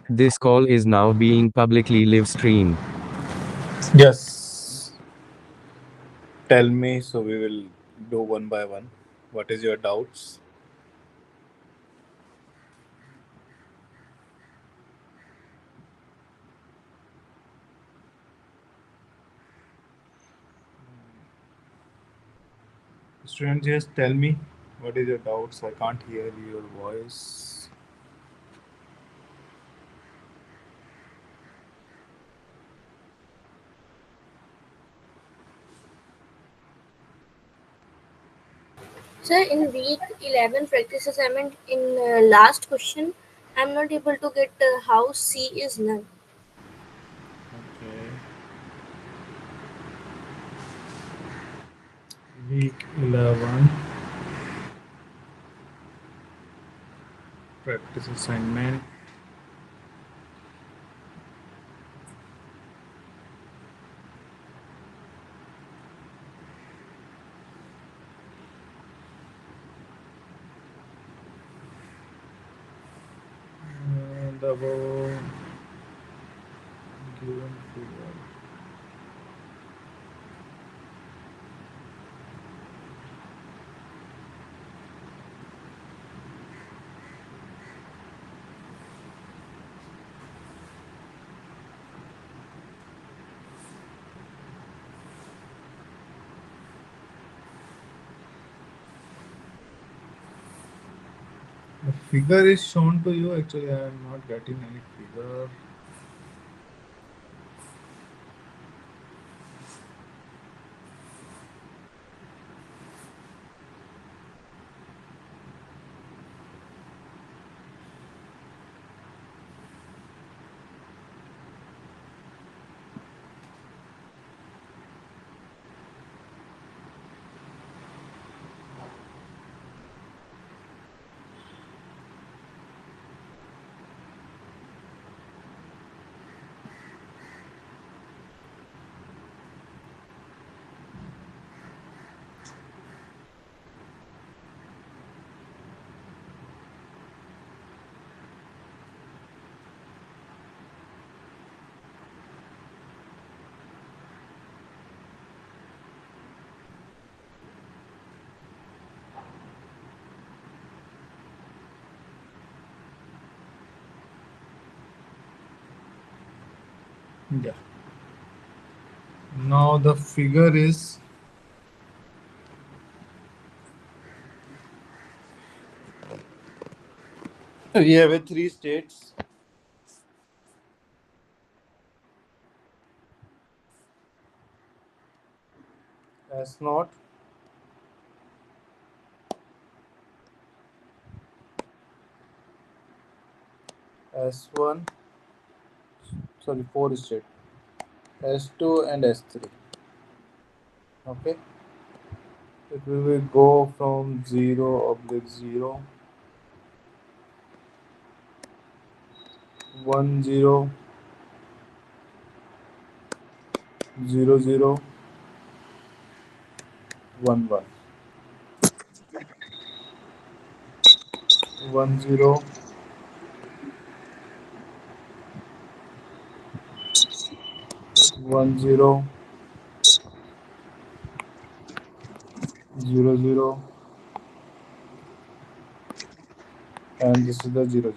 This call is now being publicly live streamed. Yes. Tell me, so we will do one by one. What is your doubts? Students, just tell me what is your doubts. I can't hear your voice. Sir, in week 11 practice assignment, in last question, I'm not able to get how C is null. Okay. Week 11 practice assignment. The above given figure. The figure is shown to you. Actually, I am not getting any figure. Yeah. Now the figure is we have a three states. S naught, S1, sorry, four state, S2 and S3. Okay, it will go from 0 oblique 0, 1 0, 0 0, 1 1, 1 0, 1 0, 0 0, and this is the 0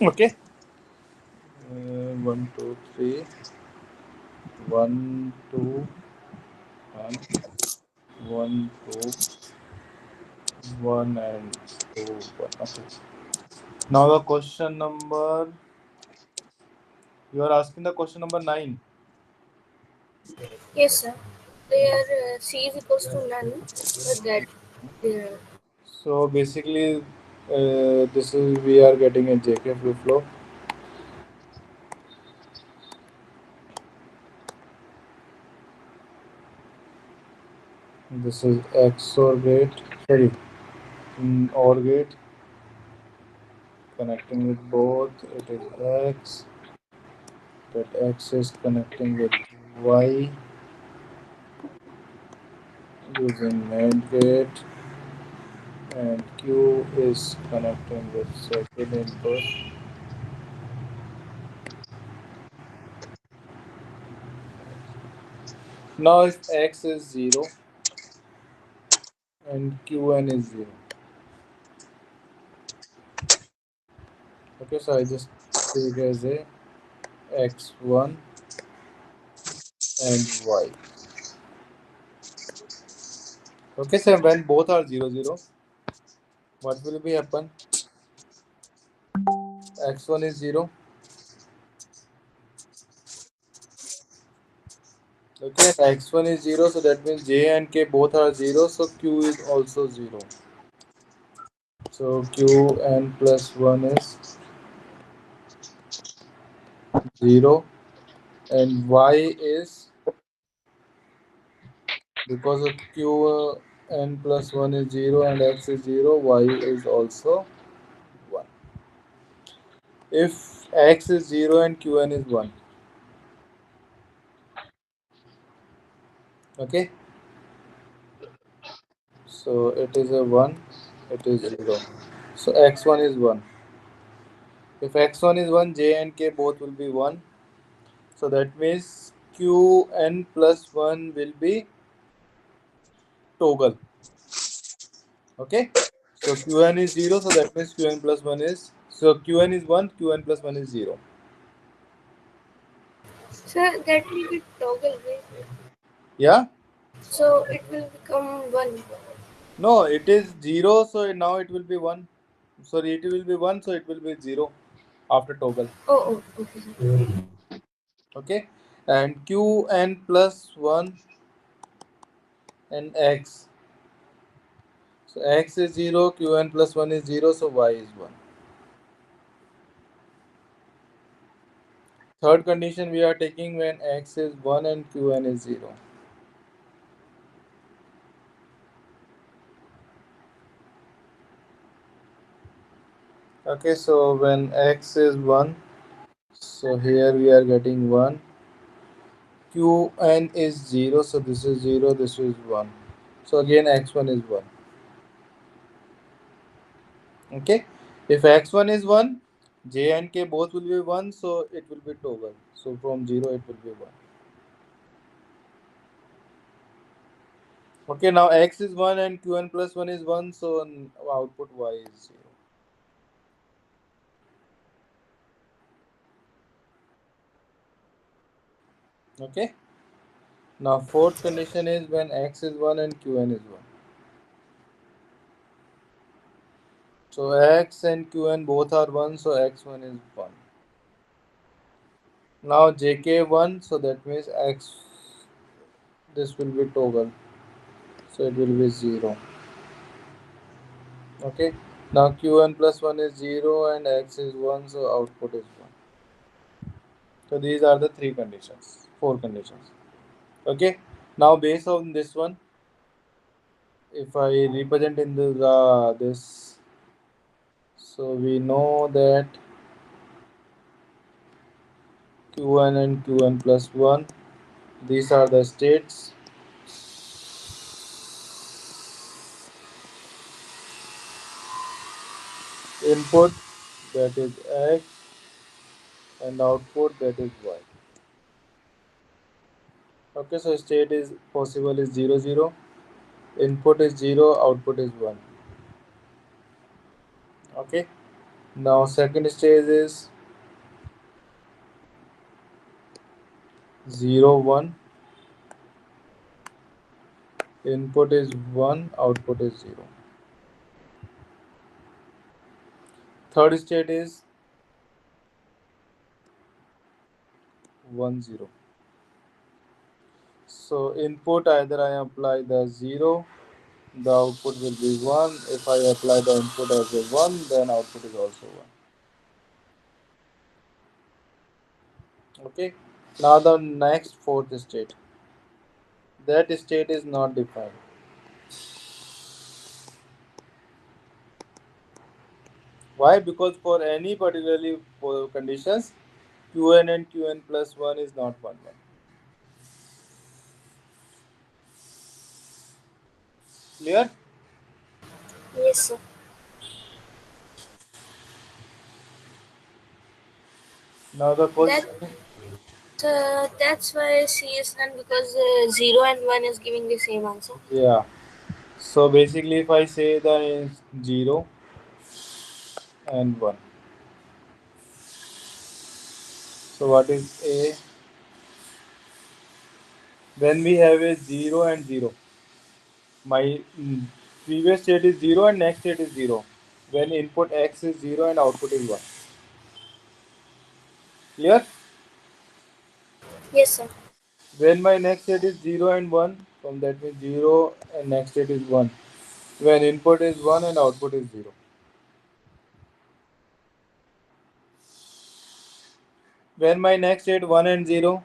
0. Okay, 1 2 3, 1 2, and 1 2, 1 and 2 1. Okay. Now the question number, you are asking the question number 9. Yes, sir. There C is equals to none. That there. So basically, this is we are getting a JK flip flop. This is XOR gate, sorry, OR gate connecting with both. It is X. That X is connecting with Y using NAND gate, and Q is connecting with second input. Now if X is 0 and Qn is 0. Okay, so I just take as a X1 and Y. Okay, so when both are 0, 0, what will be happen? X1 is 0. Okay, X1 is 0, so that means J and K both are 0, so Q is also 0. So Qn plus 1 is 0 and Y is, because of Qn plus 1 is 0 and X is 0, Y is also 1. If X is 0 and Qn is 1, okay, so it is a 1, it is 0. So X1 is 1. If X1 is 1, J and K both will be 1. So that means Qn plus 1 will be toggle. Okay. So Qn is 0, so that means Qn plus 1 is, so Qn is 1, Qn plus 1 is 0. Sir, that will be toggle, right? Yeah? So it will become 1. No, it is 0, so now it will be 1. Sorry, it will be 1, so it will be 0 after toggle. Oh, okay, sir. Okay. And Qn plus 1 and X. So X is 0, Qn plus 1 is 0, so Y is 1. Third condition we are taking when X is 1 and Qn is 0. Okay, so when X is 1, so here we are getting 1. Qn is 0, so this is 0, this is 1. So again X1 is 1. Okay, if X1 is 1, J and K both will be 1, so it will be toggle. So from 0 it will be 1. Okay, now X is 1 and Qn plus 1 is 1, so output Y is 0. Okay, now fourth condition is when X is 1 and Qn is 1. So X and Qn both are 1, so X1 is 1. Now JK1, so that means X, this will be toggle, so it will be 0. Okay, now Qn plus 1 is 0 and X is 1, so output is 1. So these are the three conditions, four conditions. Okay, now based on this one, if I represent in this, so we know that Qn and Qn plus 1, these are the states. Input, that is X, and output, that is Y. Okay, so state is possible is 0, 0. Input is 0, output is 1. Okay, now second stage is 0, 1. Input is 1, output is 0. Third state is 1, 0. So input, either I apply the 0, the output will be 1. If I apply the input as a 1, then output is also 1. Okay, now the next fourth state, that state is not defined. Why? Because for any particularly conditions, Qn and Qn plus 1 is not 1, 1. Clear? Yes, sir. Now the That question. that's why C is none, because 0 and 1 is giving the same answer. Yeah. So basically, if I say the is 0 and 1, so what is A? When we have a 0 and 0, my previous state is 0 and next state is 0. When input X is 0 and output is 1. Clear? Yes, sir. When my next state is 0 and 1, from that means 0 and next state is 1. When input is 1 and output is 0. When my next state 1 and 0,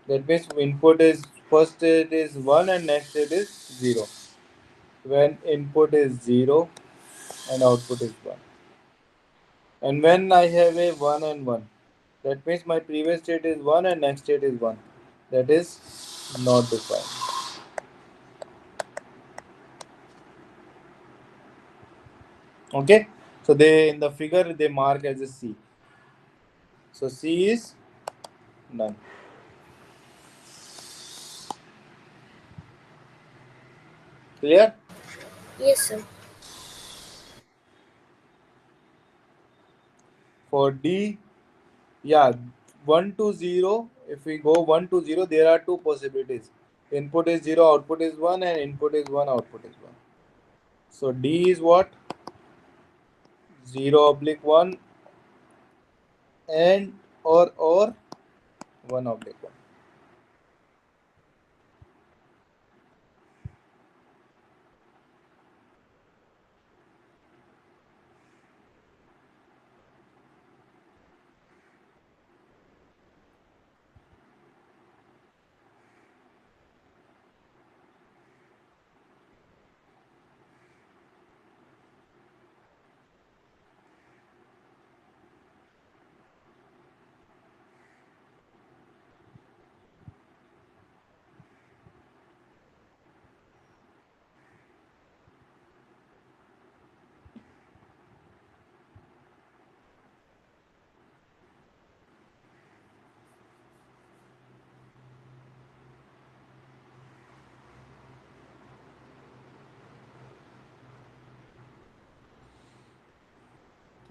that means input is first state is 1 and next state is 0. When input is 0 and output is 1. And when I have a 1 and 1, that means my previous state is 1 and next state is 1. That is not defined. Okay? So they in the figure they mark as a C. So C is none. Clear? Yes, sir. For D, yeah, 1 to 0. If we go 1 to 0, there are two possibilities. Input is 0, output is 1, and input is 1, output is 1. So D is what? 0 oblique 1 and or 1 oblique 1.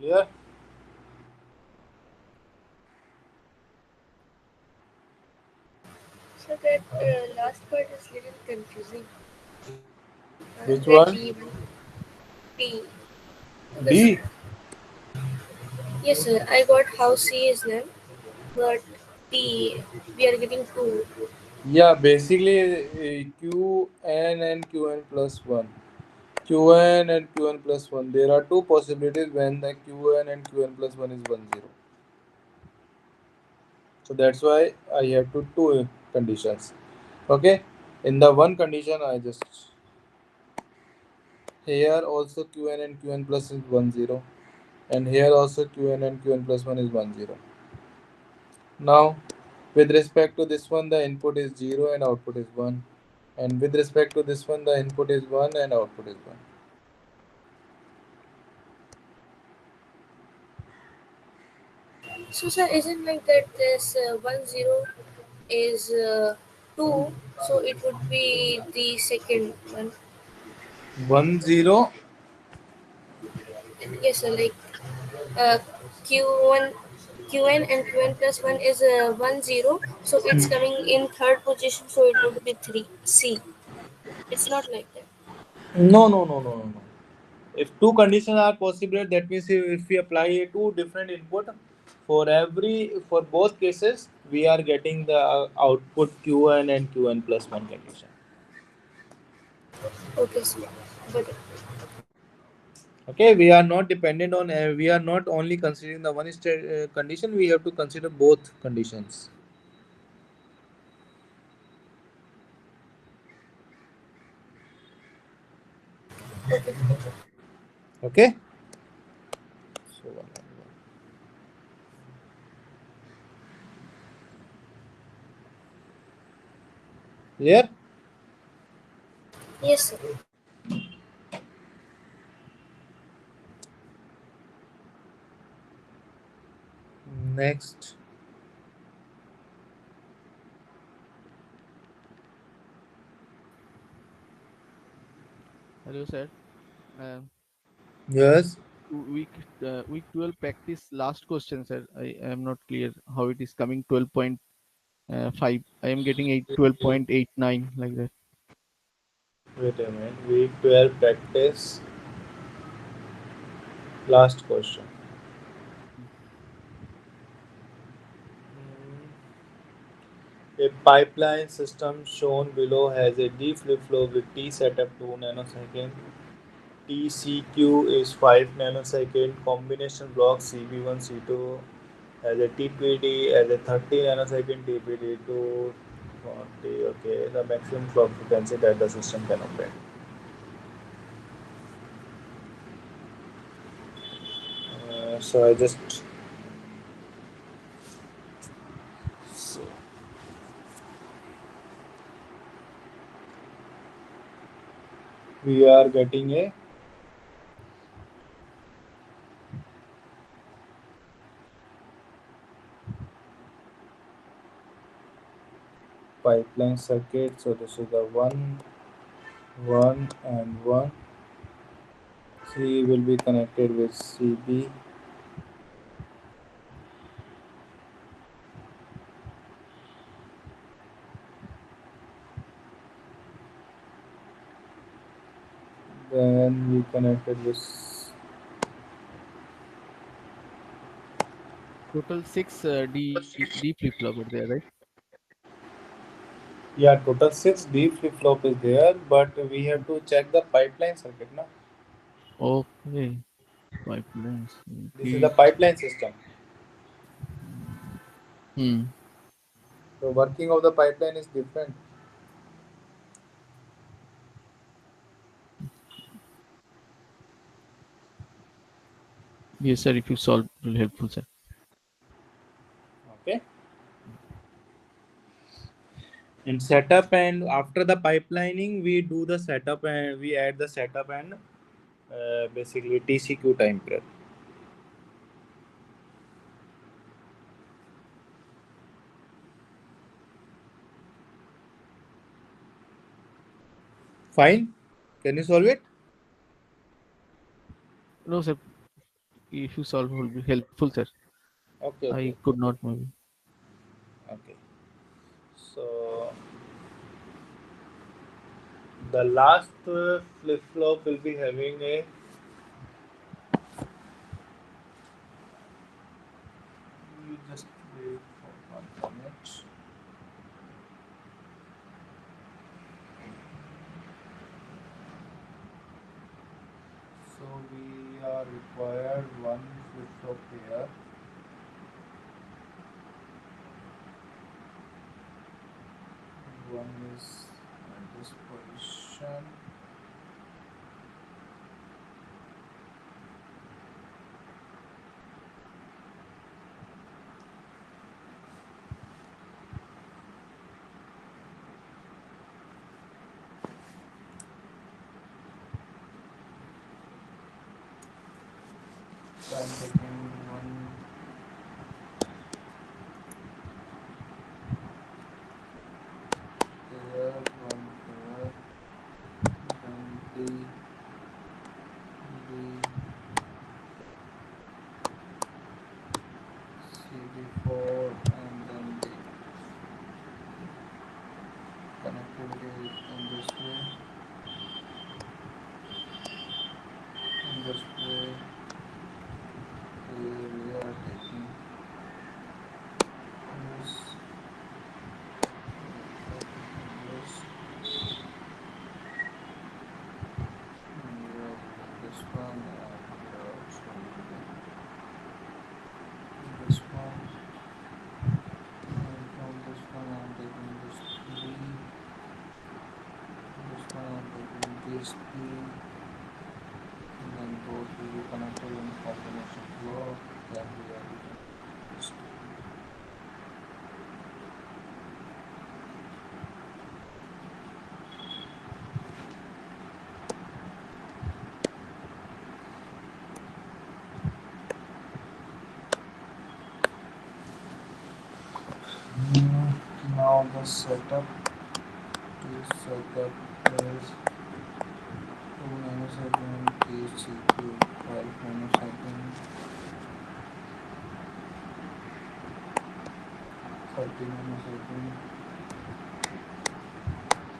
Clear? So that last part is little confusing. Which That one? D1, D. Because D. yes, sir, I got how C is none, but D we are getting 2. Yeah, basically Qn and Qn plus 1. Qn and Qn plus 1. There are two possibilities when the Qn and Qn plus 1 is 1 0. So that's why I have to two conditions. Okay. In the one condition, I just here also Qn and Qn plus is 1 0. And here also Qn and Qn plus 1 is 1 0. Now, with respect to this one, the input is 0 and output is 1. And with respect to this one, the input is 1 and output is 1. So, sir, isn't like that this 1 0 is 2, so it would be the second one. 1 0. Yes, sir, like uh, Q1, Qn and Qn plus 1 is 1 0, so it's coming in third position, so it would be 3. C. It's not like that. No, no, no, no, no, no. If two conditions are possible, that means if we apply two different input for both cases, we are getting the output Qn and Qn plus 1 condition. Okay, sir. Got it. Okay, we are not dependent on, we are not only considering the one state condition, we have to consider both conditions. Okay. Okay. So, clear? Yes, sir. Next. Hello, sir. Um, Yes. week 12 practice last question, sir. I am not clear how it is coming 12.5. I am getting 12.89 like that. Wait a minute. Week 12 practice. Last question. A pipeline system shown below has a D flip-flop with T setup 2 nanosecond. TCQ is 5 nanosecond. Combination block CB1 C2 has a TPD as a 30 nanosecond TPD to 40. Okay, the maximum clock frequency that the system can operate. So I just so we are getting a pipeline circuit. So this is the 1 and 1. C will be connected with CB. Then we connected with Total six D flip flop are there, right? yeah, total 6 D flip flop is there, but we have to check the pipeline circuit now. Okay, pipelines. This is the Okay. pipeline system. Hmm. So working of the pipeline is different. Yes, sir. If you solve, it will helpful, sir. Okay. In setup and after the pipelining, we do the setup and we add the setup and basically TCQ time period. Fine. Can you solve it? No, sir. If you solve, will be helpful, sir. Okay, I okay, could not maybe. okay. So the last flip flop will be having a. You just wait for 1 minute. So we are required one flip flop here. One is at this position. So I'm taking one there, one there, then D, CB4, and then the connectivity is in this way. In this way, we are taking this, this, and we are using this one, and we are also using this one. And from this one, I'm taking this D. This one, I'm taking this D. And then both will be connected in combination block. Then we are using this. the setup is 2 nanosecond, THCQ 12 nanosecond, 30 nanosecond,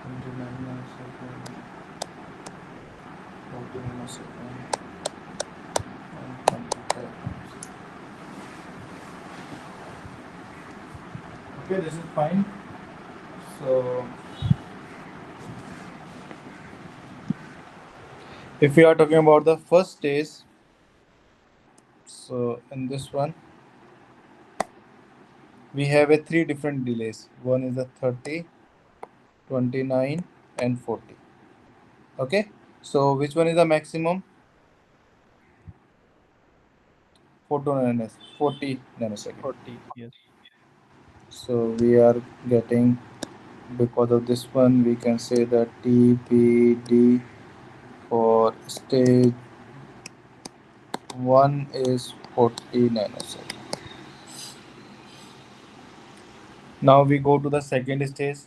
29 nanosecond, 40 nanosecond, and 25 nanosecond. Okay, this is fine. So, if we are talking about the first stage, so in this one, we have a 3 different delays. One is the 30, 29, and 40. Okay, so which one is the maximum? 40 nanosecond. 40. Yes. So we are getting, because of this one, we can say that TPD for stage 1 is 40 nanosecond. Now we go to the second stage.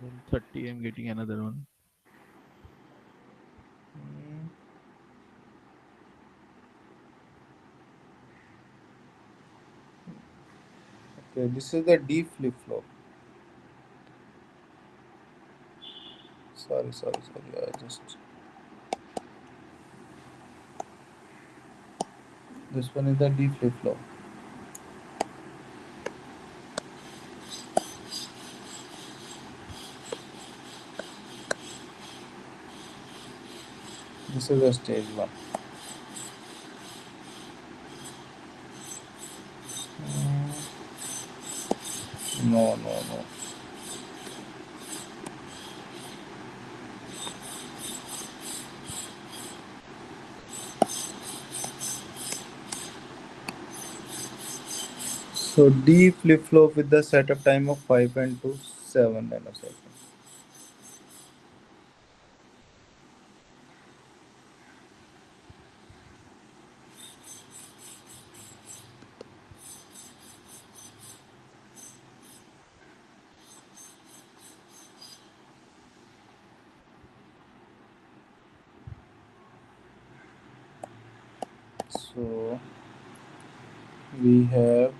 And then 30, I'm getting another one. Okay, this is the D flip flop. Sorry. I just, this one is the D flip flop. This is the stage 1. No. So D flip flop with the setup time of 5 and 2, 7 nanoseconds. So we have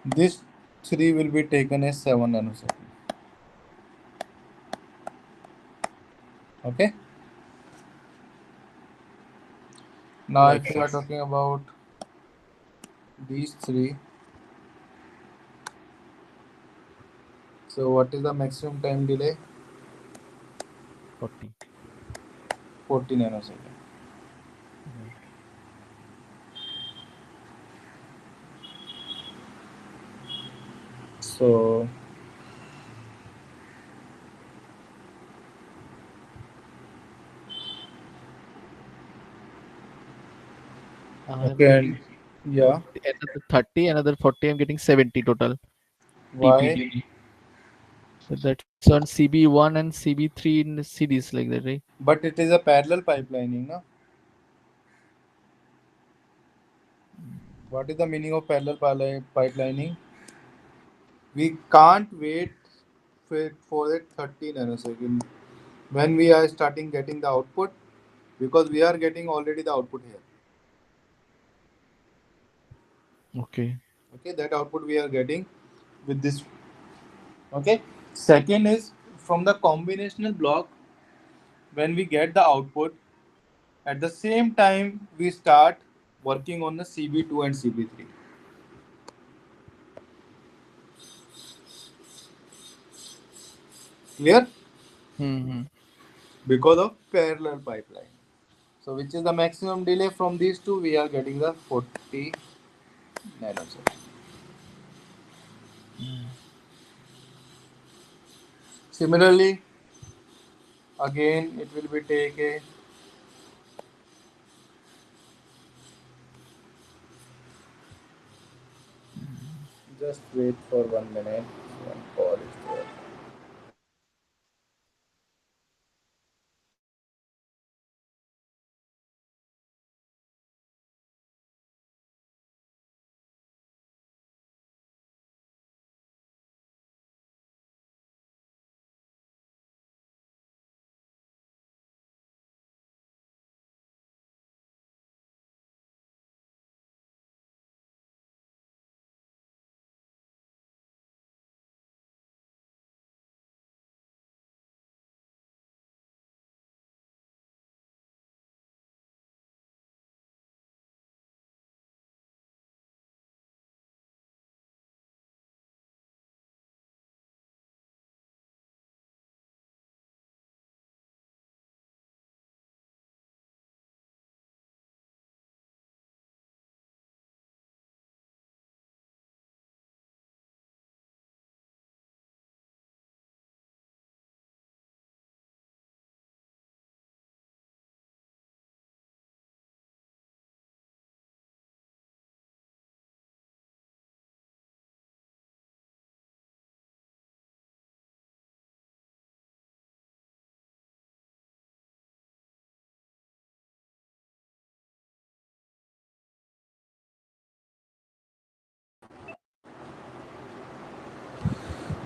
this 3 will be taken as 7 nanosecond. Okay. Now Right, if we sir. are talking about these 3, so what is the maximum time delay? 40. 40 nanosecond. Right. So I'm okay, getting and yeah, 40, another 30, another 40. I'm getting 70 total why? TPD. So that's on CB1 and CB3 in the series like that, right? But it is a parallel pipelining, no? What is the meaning of parallel pipelining? We can't wait for that 30 nanosecond when we are starting getting the output, because we are getting already the output here. Okay. Okay, that output we are getting with this. Okay, second is from the combinational block, when we get the output, at the same time we start working on the CB2 and CB3. Clear? Mm-hmm. Because of parallel pipeline. So which is the maximum delay from these two? We are getting the 40 nanoseconds. Similarly, again it will be take a, just wait for 1 minute. one power is there.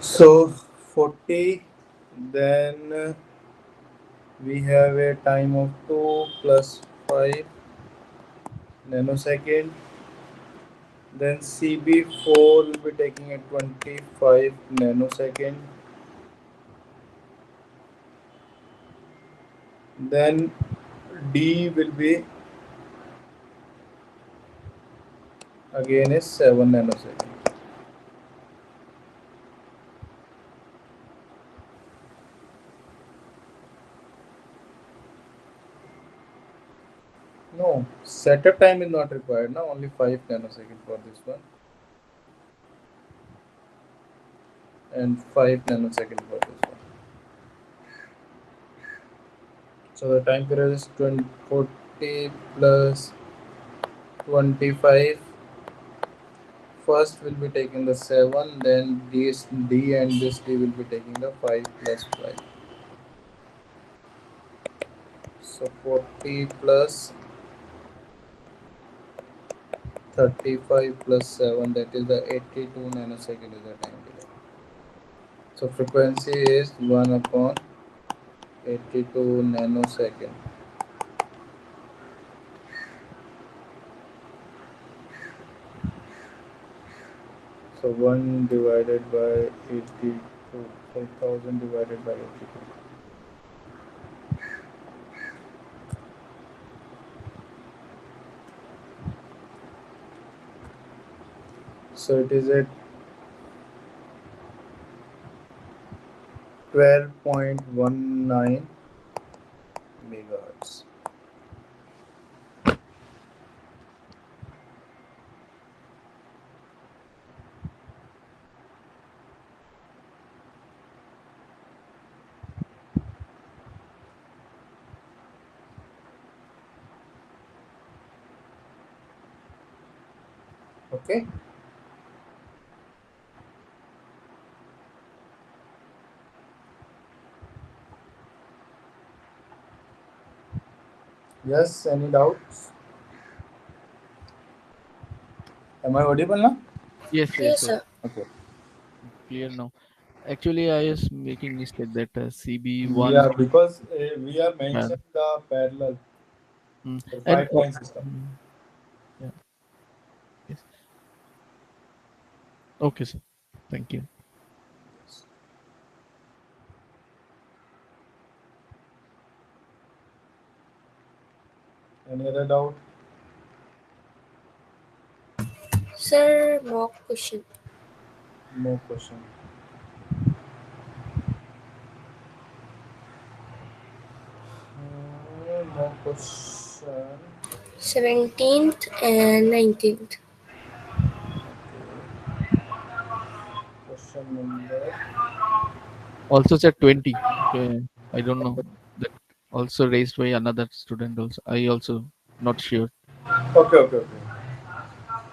So 40, then we have a time of 2 plus 5 nanosecond. Then CB4 will be taking a 25 nanosecond. Then D will be again is 7 nanosecond. No, setup time is not required now, only 5 nanosecond for this one and 5 nanosecond for this one. So the time period is 40 plus 25. First will be taking the 7, then this D and this D will be taking the 5 plus 5. So 40 plus 35 plus 7, that is the 82 nanosecond is the time delay. So frequency is 1 upon 82 nanosecond. So 1 divided by 82, 1000 divided by 82. So it is at 12.19 megahertz. Okay. Yes, any doubts? Am I audible now? Yes, Yes, sir. sir. Okay. Clear now. Actually, I was making mistake that CB1. Yeah, because we are Yeah. mentioned the parallel for And 5 line system. yeah. Yes. Okay, sir. Thank you. Any other doubt? Sir, mock question. No question. No question. 17th and 19th. Question number. Also said 20. Okay. I don't know. That also raised by another student also. I also not sure. Okay, okay, okay.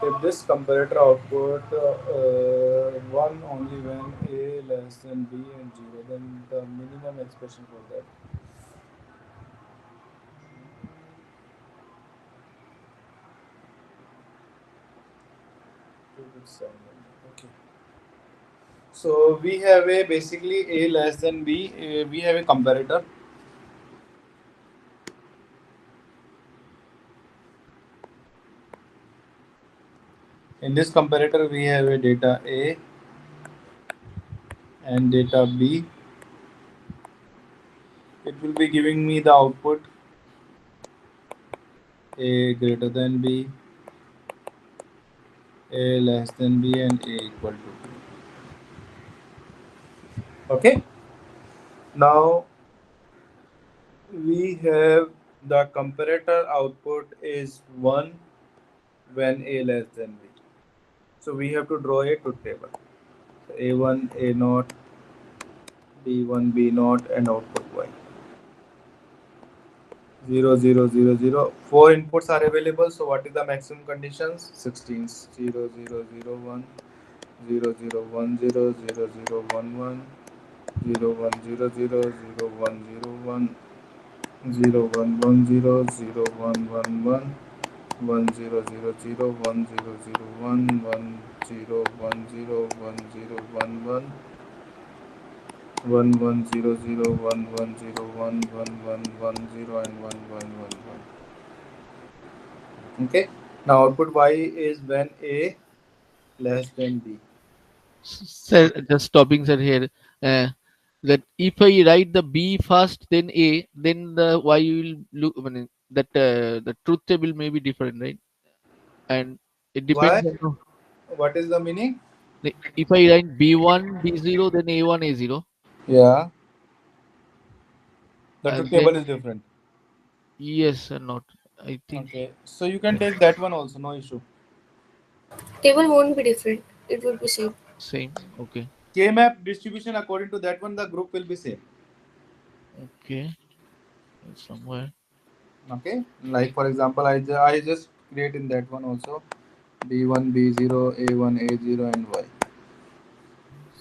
if this comparator output 1 only when a less than b and 0, then the minimum expression for that. Okay. So we have a basically a less than b. We have a comparator. In this comparator, we have a data a and data b. It will be giving me the output a greater than b, a less than b, and a equal to b. Okay. Now we have the comparator output is 1 when a less than b. So we have to draw a truth table. So a1, a naught, b1, b naught, and output y. 0, 0, 0, 0. 4 inputs are available. So what is the maximum conditions? 16. 0, 0, 0, 1, 0, 0, 1, 0, 0, 0, 1, 1, 0, 1, 0, 0, 0, 1, 0, 1, 0, 1, 1, 0, 0, 1, 1, 1, 1, 0, 0, 0, 1, 0, 0, 1, 1, 0, 1, 0, 1, 0, 1, 1, 1, 1, 0, 0, 1, 1, 0, 1, 1, 1, 1, 0, and 1, 1, 1, 1. Okay. Now output y is when a less than b. Sir, just stopping sir here. Uh, that if I write the B first, then A, then the Y will look. I mean, that the truth table may be different, right? And it Why? depends on What is the meaning? if I write B1 B0, then A1 A0, Yeah. The truth and table then is different. yes or not. I think Okay. So you can take that one also, no issue. Table won't be different. It will be same. same. Okay, K-map distribution according to that one, the group will be same. okay, somewhere. Okay. Like for example, I just create in that one also B1, B0, A1, A0, and Y.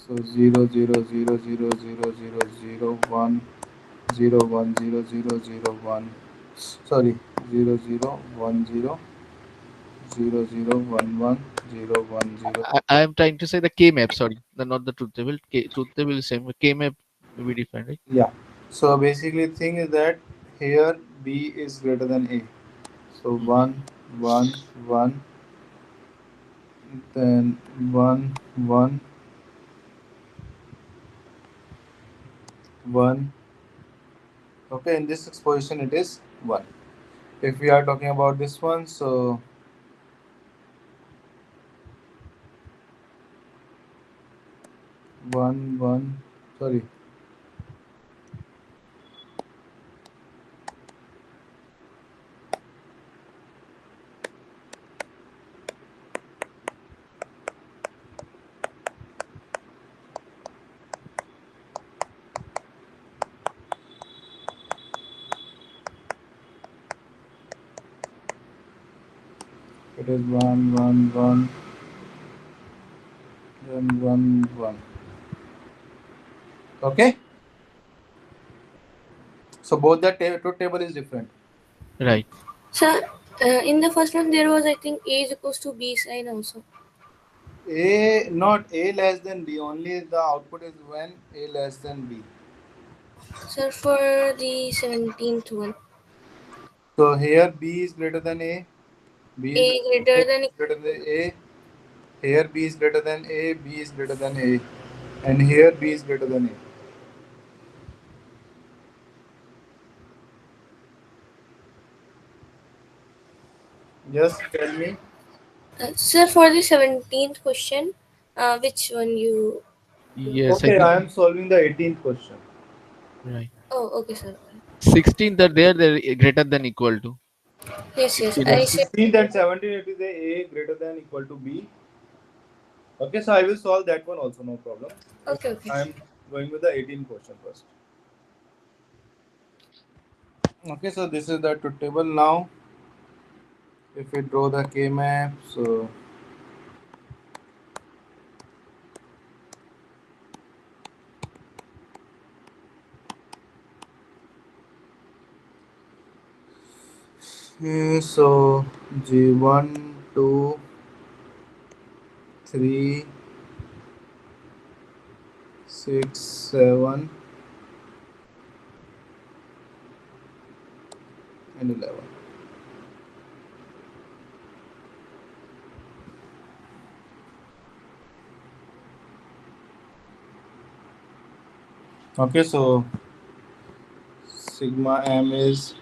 So 0, 0, 0, 0, 0, 0, 0, 1, 0, 1, 0, 0, 0, 1. Sorry, 0, 0, 1, 0, 0, 0, 1, 1, 0, 1, 0. I am trying to say the K map. Sorry, not the truth table. Truth table is same. K map may be different, right? Yeah. So basically, thing is that here B is greater than A. So Mhm. 1, 1, 1, then 1, 1, 1. Okay, in this exposition it is 1. If we are talking about this one, so 1, 1, sorry, it is 1, 1, 1, then 1, 1. Okay, so both the truth table is different. Right. So in the first one there was I think A is equals to B sign also. A not A less than B, only the output is when A less than B. So for the 17th one, So here B is greater than A, B is A greater than greater than A, here B is greater than A, B is greater than A, and here B is greater than A. Just tell me. sir for the 17th question, which one you do? Yes, I Okay, think I am solving the 18th question. right. Oh, okay, sir. 16 are there. They're greater than equal to Yes, yes. 16 For I and said 16th and 17th, it is A greater than equal to B. Okay, so I will solve that one also, no problem. okay, okay. I am going with the 18th question first. Okay, so this is the truth table now. If we draw the K map, so So G1, 2, 3, 6, 7, and 11. Okay, so sigma m is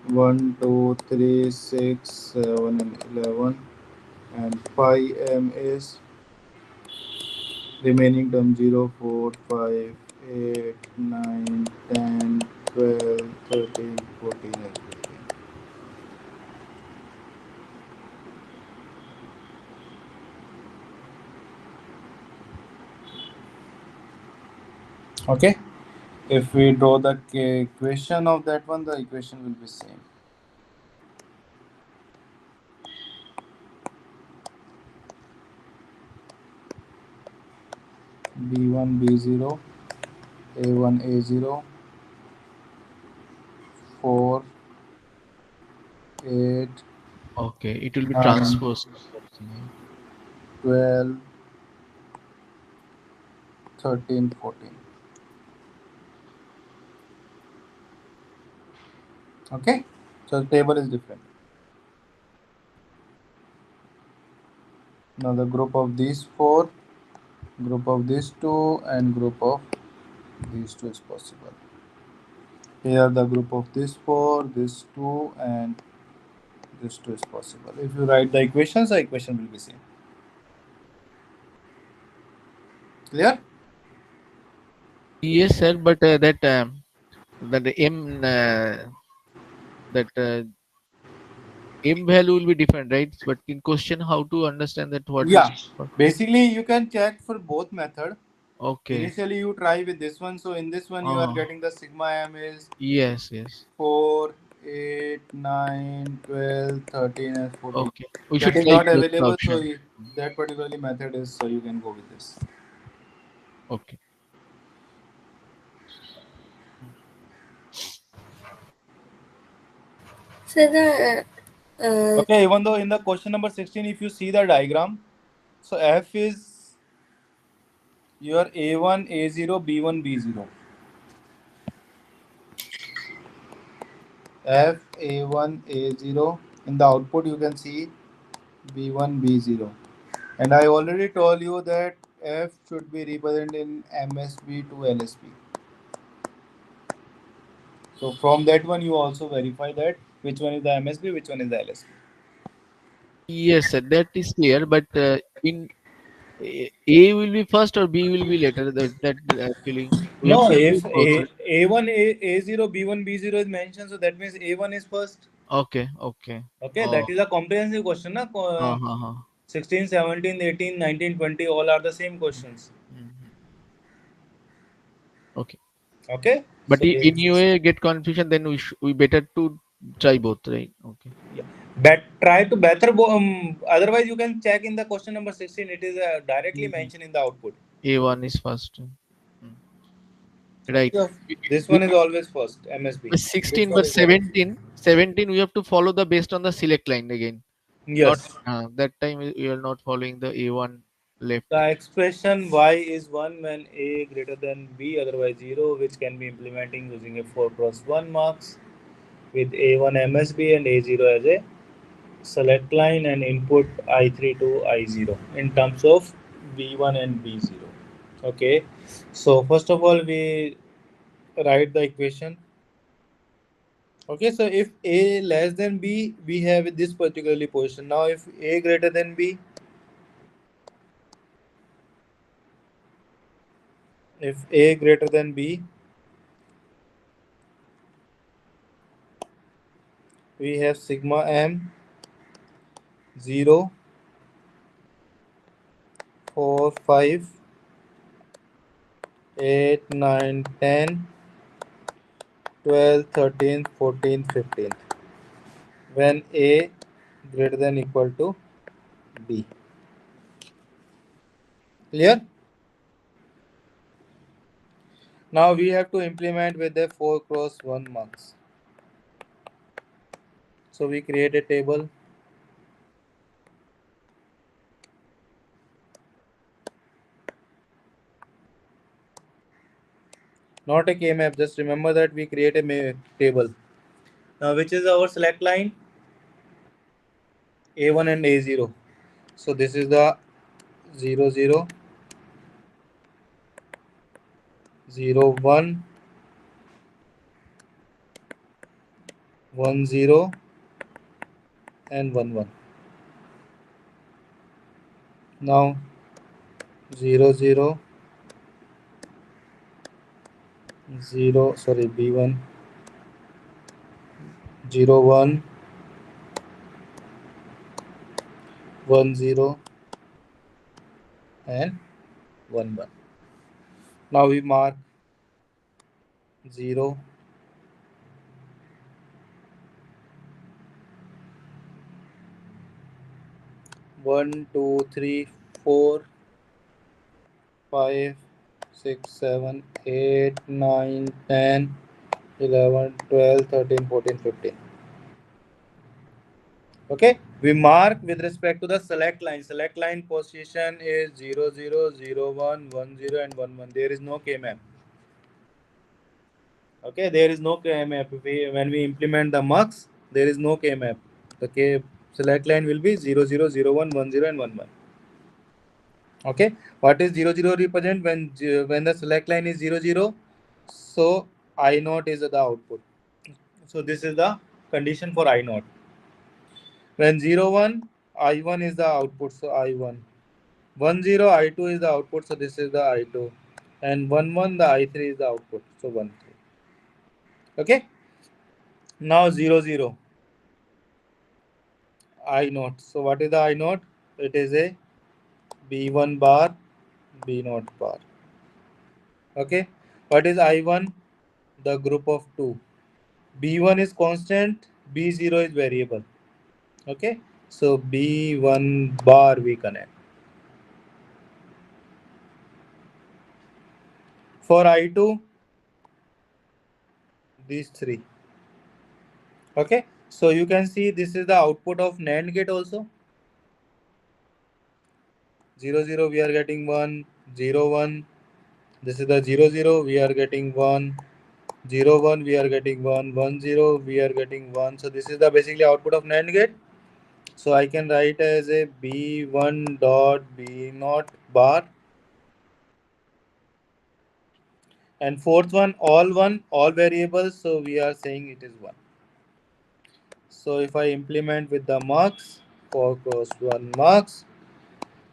1, 2, 3, 6, 7, and 11, and phi m is remaining term 0, 4, 5, 8, 9, 10, 12, 13, 14, and 15. Okay, if we draw the equation of that one, the equation will be same. B1 B0, A1 A0, 4, 8, Okay, it will be 9, transposed. 12, 13, 14. Okay, so the table is different. Now the group of these 4, group of these 2, and group of these 2 is possible. Here the group of this 4, this 2, and this 2 is possible. If you write the equations, the equation will be same. Clear? Yes, sir, but that m that m value will be different, right? But in question, how to understand that what is? Yeah. Basically, you can check for both method. Okay. Initially, you try with this one. So in this one, you are getting the sigma m is Yes, yes. 4, 8, 9, 12, 13, and 14. Okay. We That should is try not both the available, so option. that particularly method is, so you can go with this. Okay. So the Okay, even though in the question number 16, if you see the diagram, so F is your A1, A0, B1, B0. F, A1, A0. In the output, you can see B1, B0. And I already told you that F should be represented in MSB to LSB. So from that one, you also verify that which one is the MSB, which one is the LSB. Yes, sir. That is clear. But in A will be first or B will be later. That actually we have No, to do if both, right? A1, A0, B1, B0 is mentioned, so that means A1 is first. Okay. Okay. Okay, Oh. that is a comprehensive question. Na? Uh-huh. 16, 17, 18, 19, 20, all are the same questions. Mhm. Okay. Okay, But so in UA get confusion, then we better to try both, right? Okay. yeah. Try to better. Otherwise, you can check in the question number 16. It is directly mentioned in the output. A1 is first. Right. Yeah. This one is always first. MSB. Which 16 one but is the LSB? 17 we have to follow the based on the select line again. Not Yes. that time we are not following the A1 left. The expression y is 1 when a greater than b, otherwise 0, which can be implementing using a 4 cross 1 marks with a1 MSB and a0 as a select line and input I3 to I0 in terms of B1 and B0. Okay, so first of all, we write the equation. Okay, so if a less than b, we have this particularly position. Now, if a greater than b, if a greater than b, we have sigma m 0, 4, 5, 8, 9, 10, 12, 13, 14, 15. When a greater than equal to b. Clear? Now we have to implement with the 4 cross 1 marks. So we create a table. Not a K-map, just remember that we create a table. Now which is our select line? A1 and A0. So this is the 0, 0, 0, 1, 1, 0 and 1, 1. Now 0, 0, 0, sorry, B1, 0, 1, 1, 0 and 1, 1. Now we mark 0, 1, 2, 3, 4, 5, 6, 7, 8, 9, 10, 11, 12, 13, 14, 15. Okay, we mark with respect to the select line. Select line position is 0, 0, 0, 1, 1, 0 and 1, 1. There is no K-map. Okay, there is no K-map. When we implement the mux, there is no K-map. The K select line will be 0, 0, 0, 1, 1, 0 and 1, 1. Okay, what is 0, 0 represent? When the select line is 0, 0, so I naught is the output. So this is the condition for I naught. When 0, 1, I1 is the output, so I1. 1, 0, I2 is the output, so this is the I2. And 1, 1, the I3 is the output, so 1, 3. Okay, now 0, 0, I naught. So what is the I naught? It is a B1 bar, B naught bar. Okay, what is I1? The group of 2. B1 is constant, B0 is variable. Okay, so B1 bar we connect. For I2, these 3. Okay, so you can see this is the output of NAND gate also. 0, 0, we are getting 1, 0, 1. This is the 0, 0, we are getting 1, 0, 1, we are getting 1, 1, 0, we are getting 1. So this is the basically output of NAND gate. So I can write as a B1 dot B naught bar. And fourth one, all variables. So we are saying it is 1. So if I implement with the mux, for cross 1 mux,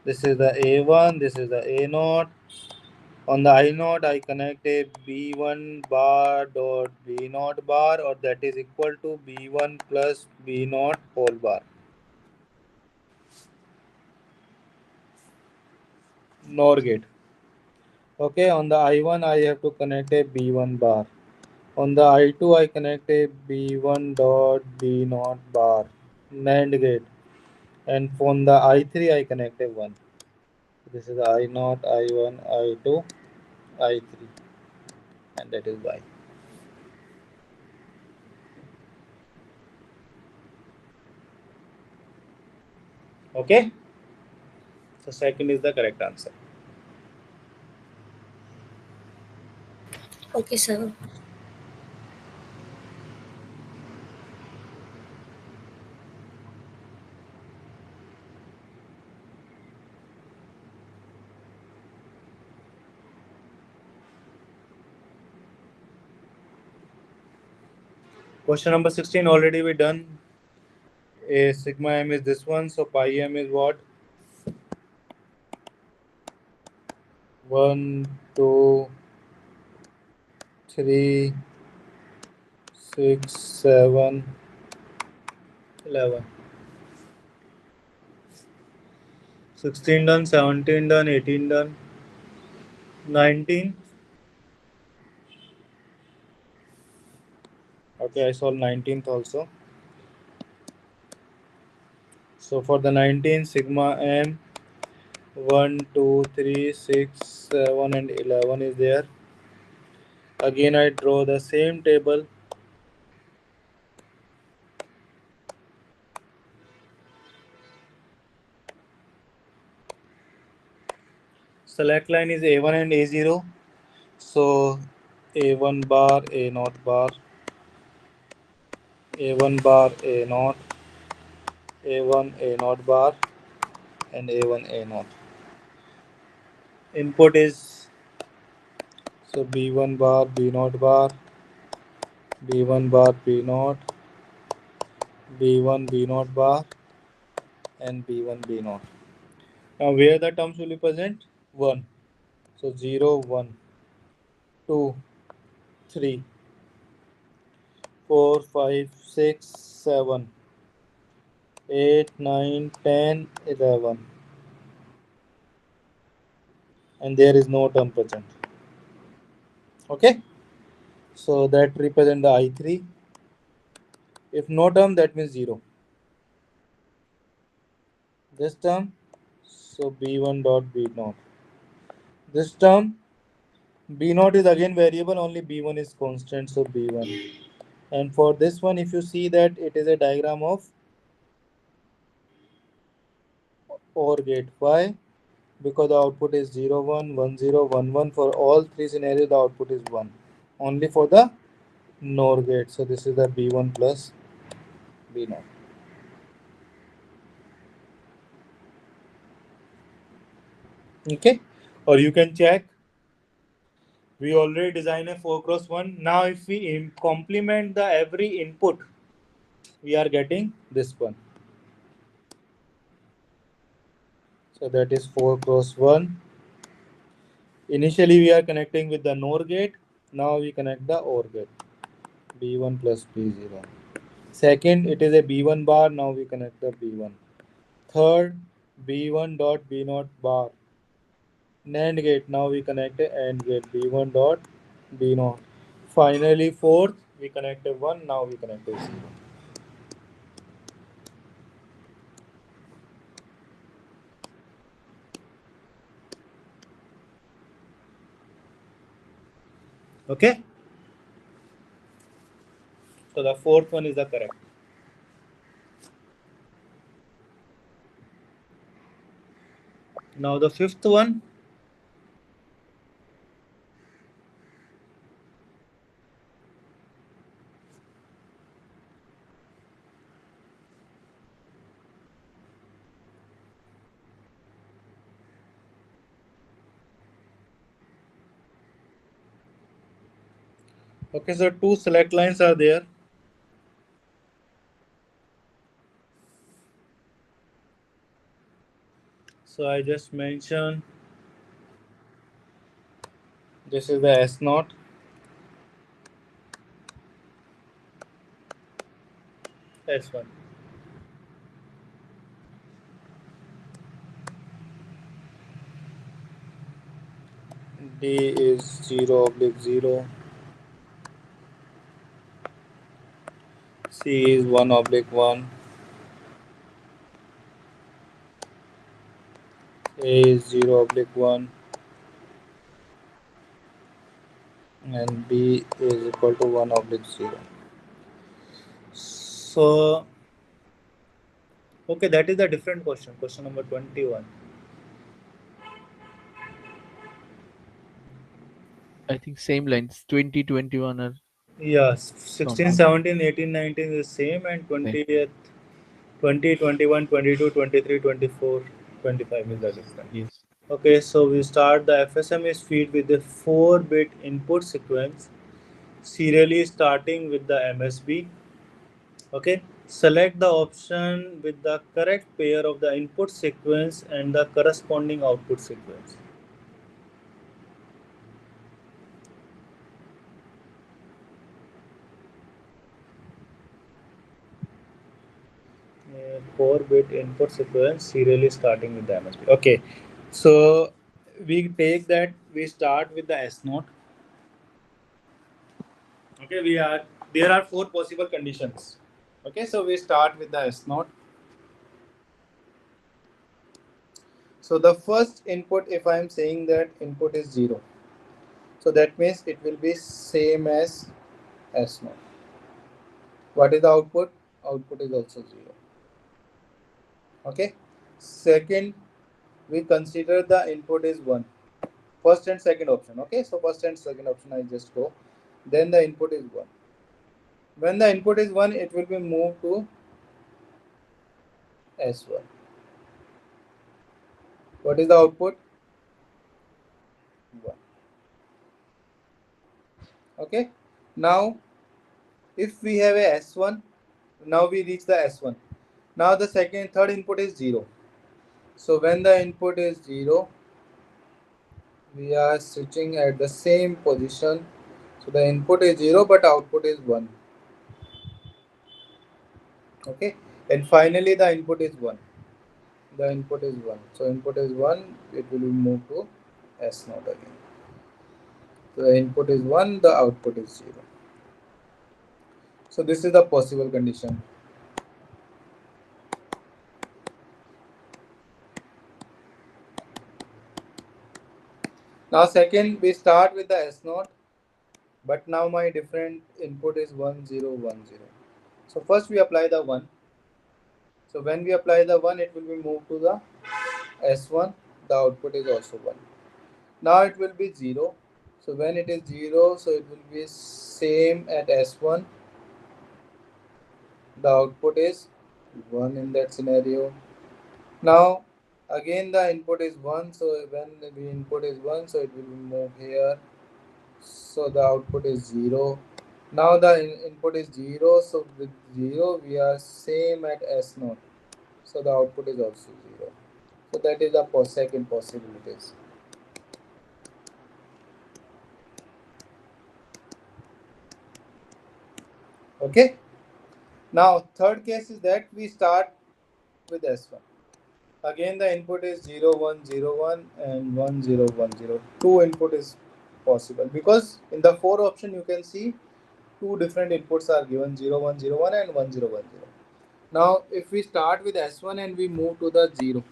this is the A1, this is the A naught. On the I naught, I connect a B1 bar dot B naught bar, or that is equal to B1 plus B naught whole bar. NOR gate. Okay, on the I1, I have to connect a B1 bar. On the I2, I connect a B1 dot B naught bar, NAND gate. And from the I3, I connect a 1. This is I naught, I1, I2, I3, and that is Y. Okay, so second is the correct answer. Okay, sir. Question number 16 already we done. A sigma m is this one, so pi m is what? 1, 2, 3, 6, 7, 11. 16 done, 17 done, 18 done, 19. Okay, I solved 19th also. So for the 19, sigma m 1, 2, 3, 6, 7 and 11 is there. Again I draw the same table. Select line is A1 and A0. So A1 bar, A0 bar, A1 bar, A0, A1, A0 bar, and A1, A0. Input is so B1 bar, B0 bar, B1 bar, B0, B1, B0 bar, and B1, B0. Now where the terms will be present? 1. So 0, 1, 2, 3, 4, 5, 6, 7, 8, 9, 10, 11. And there is no term present. Okay? So that represent the I3. If no term, that means 0. This term, so B1 dot B0. This term, B0 is again variable, only B1 is constant, so B1. And for this one, if you see that it is a diagram of OR gate. Why? Because the output is 0, 1, 1, 0, 1, 1. For all three scenarios, the output is 1. Only for the NOR gate. So this is the B1 plus B0. Okay? Or you can check. We already designed a 4 cross 1. Now if we complement the every input, we are getting this one. So that is 4 cross 1. Initially we are connecting with the NOR gate. Now we connect the OR gate. B1 plus B0. Second, it is a B1 bar. Now we connect the B1. Third, B1 dot B0 bar. NAND gate. Now we connect a AND gate. B1 dot B0. Finally, fourth, we connect a 1. Now we connect a 0. Okay? So the fourth one is the correct. Now the fifth one. Okay, so two select lines are there. So I just mentioned this is the S0. S1. D is 0 oblique 0. C is 1 oblique 1. A is 0 oblique 1. And B is equal to 1 oblique 0. So, okay, that is a different question. Question number 21. I think same lines 20, 21 are Yes, 16, counted. 17, 18, 19 is same, and 20th, 20, 21, 22, 23, 24, 25 is the difference. Yes. Okay, so we start the FSM is feed with a 4-bit input sequence, serially starting with the MSB. Okay, select the option with the correct pair of the input sequence and the corresponding output sequence. 4-bit input sequence serially starting with the MSB. Okay, so we take that we start with the S0. Okay, there are 4 possible conditions. Okay, so we start with the S0. So the first input, if I am saying that input is 0, so that means it will be same as S0. What is the output? Output is also 0. Okay. Second, we consider the input is 1. First and second option. Okay, so first and second option I just go. Then the input is 1. When the input is 1, it will be moved to S1. What is the output? 1. Okay. Now, if we have a S1, now we reach the S1. Now the third input is 0. So when the input is 0, we are switching at the same position. So the input is 0, but output is 1. Okay. And finally the input is 1. The input is 1. So input is 1, it will be moved to S0 again. So the input is 1, the output is 0. So this is the possible condition. Now second, we start with the S0, but now my different input is 1 0 1 0. So first we apply the 1. So when we apply the 1, it will be moved to the S1. The output is also 1. Now it will be 0. So when it is 0, so it will be same at S1. The output is 1 in that scenario. Now again the input is 1. So when the input is 1, so it will be moved here. So the output is 0. Now the input is 0. So with 0, we are same at S0. So the output is also 0. So that is the second possibilities. Okay. Now third case is that we start with S1. Again the input is 0 1 0 1 and 1 0 1 0. Two input is possible because in the four option you can see two different inputs are given 0 1 0 1 and 1 0 1 0. Now if we start with S1 and we move to the 0.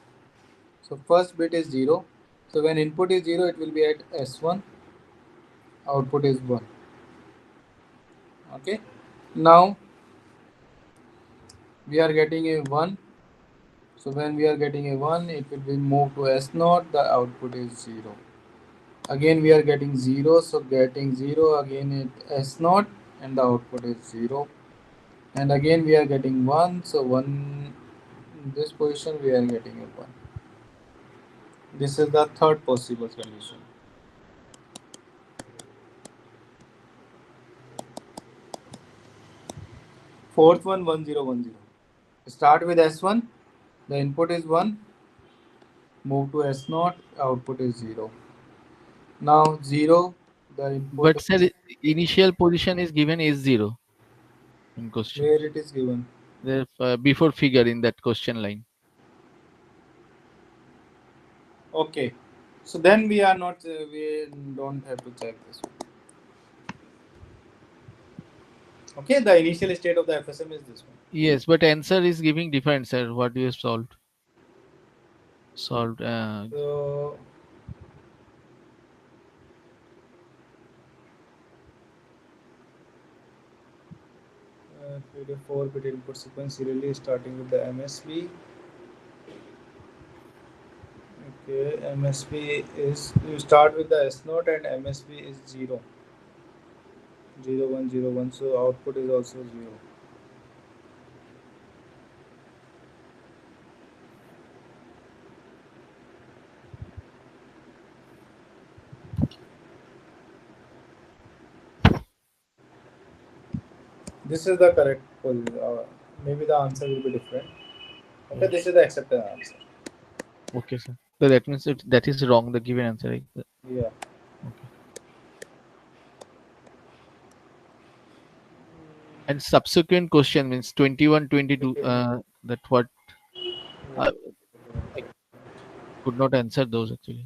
So first bit is 0. So when input is 0, it will be at S1. Output is 1. Okay. Now we are getting a 1. So when we are getting a 1, it will be moved to S0. The output is 0. Again we are getting 0. So getting 0 again at S0 and the output is 0. And again we are getting 1. So 1 in this position we are getting a 1. This is the third possible condition. Fourth one 1 0 1 0. Start with S1. The input is 1. Move to S0. Output is 0. Now 0. The input But sir, is initial position is given as 0 in question. where it is given. The before figure in that question line. Okay. So then we are not, we don't have to check this one. Okay, the initial state of the FSM is this one. Yes, but answer is giving different, sir. What you have solved? Solved. So create a 4-bit input sequence serially starting with the MSB. Okay, MSB is, you start with the S0 and MSB is 0. 0 1 0 1. So output is also 0. This is the correct position. Maybe the answer will be different. Okay, Yes. this is the accepted answer. Okay, sir. So that means that is wrong. The given answer. Right? Yeah. Okay. And subsequent question means 21, 22. That what I could not answer those actually.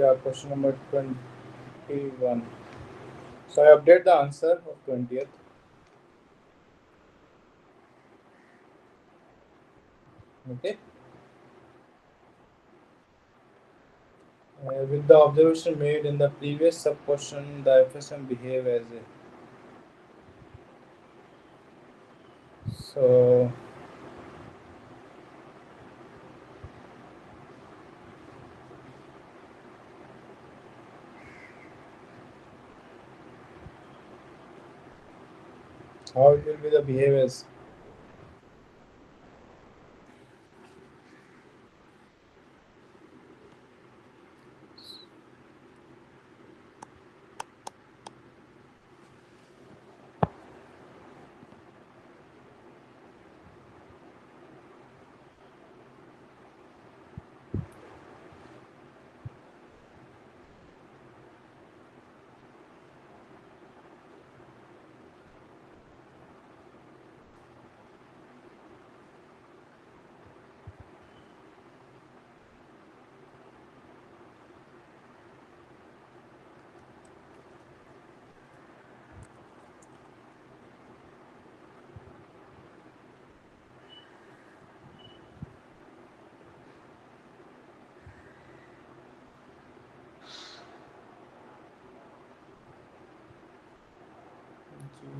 Yeah, question number 21. So I update the answer of 20th. Okay. With the observation made in the previous sub question, the FSM behave as a. So how it will be the behaviors?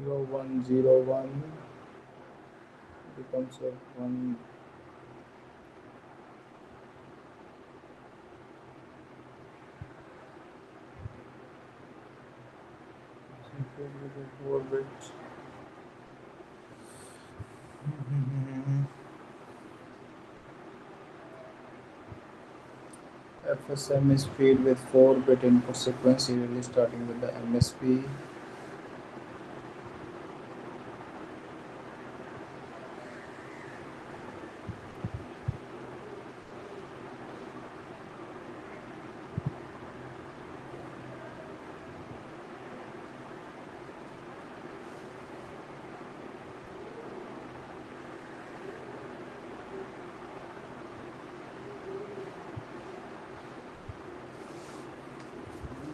Zero 1 0 1 becomes a 1. Simple with a 4 bit. FSM is feed with 4-bit input sequence serially starting with the MSP.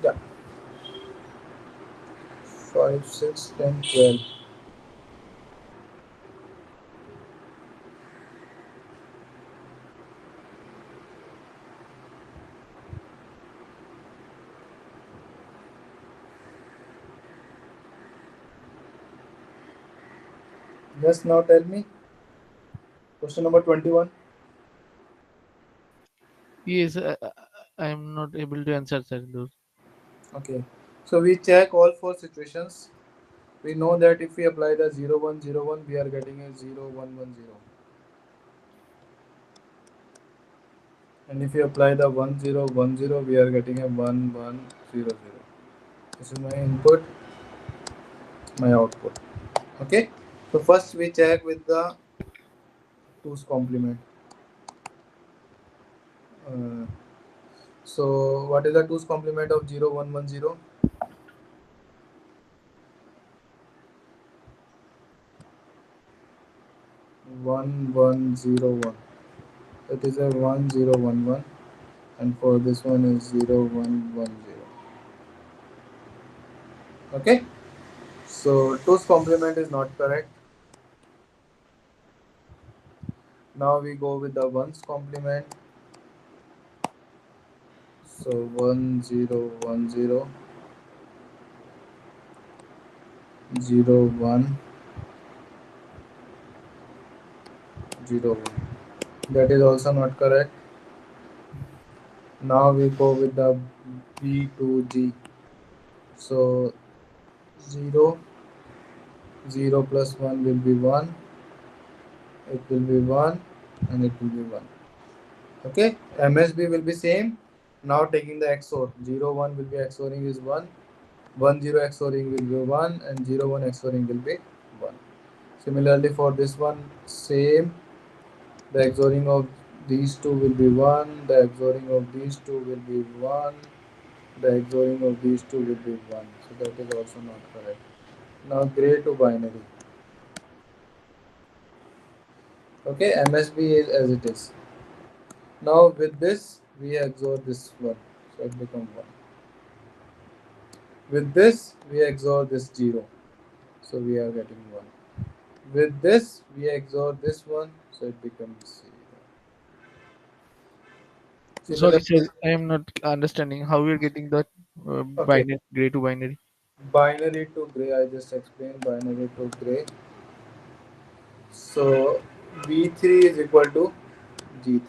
Yeah. 5, 6, 10, 12. Just now tell me. Question number 21. Yes, I am not able to answer sir those. Okay. So we check all 4 situations. We know that if we apply the 0 1 0 1, we are getting a 0 1 1 0. And if you apply the 1 0 1 0, we are getting a 1 1 0 0. This is my input, my output. Okay. So first we check with the 2's complement. Uh, so what is the 2's complement of 0 1 1 0? 1 1 0 1. It is a 1 0 1 1, and for this one is 0 1 1 0. Okay. So 2's complement is not correct. Now we go with the 1's complement. So 1 0 1 0 0 1 0 1. That is also not correct. Now we go with the B2G. So 0 0 plus 1 will be 1. It will be 1 and it will be 1. Okay. MSB will be same. Now taking the XOR. 0 1 will be XORing is 1. 1 0 XORing will be 1 and 0 1 XORing will be 1. Similarly for this one, same. The XORing of these two will be 1. The XORing of these two will be 1. The XORing of these two will be 1. So that is also not correct. Now gray to binary. Okay, MSB is as it is. Now with this we XOR this one. So it becomes 1. With this, we XOR this 0. So we are getting 1. With this, we XOR this one. So it becomes 0. Sorry, Similar, sir. I am not understanding how we are getting that okay. binary gray to binary. Binary to gray, I just explained binary to gray. So B3 is equal to G3.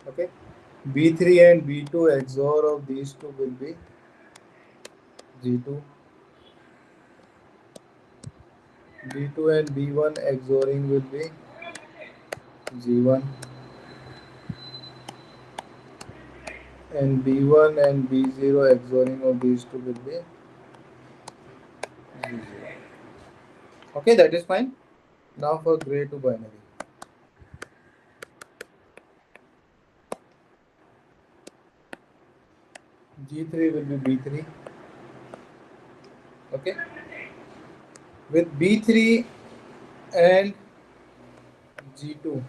Okay. B3 and B2 XOR of these two will be G2. B2 and B1 XORing will be G1. And B1 and B0 XORing of these two will be G0. Okay, that is fine. Now for gray to binary. G3 will be B3. Okay. With B3 and G2,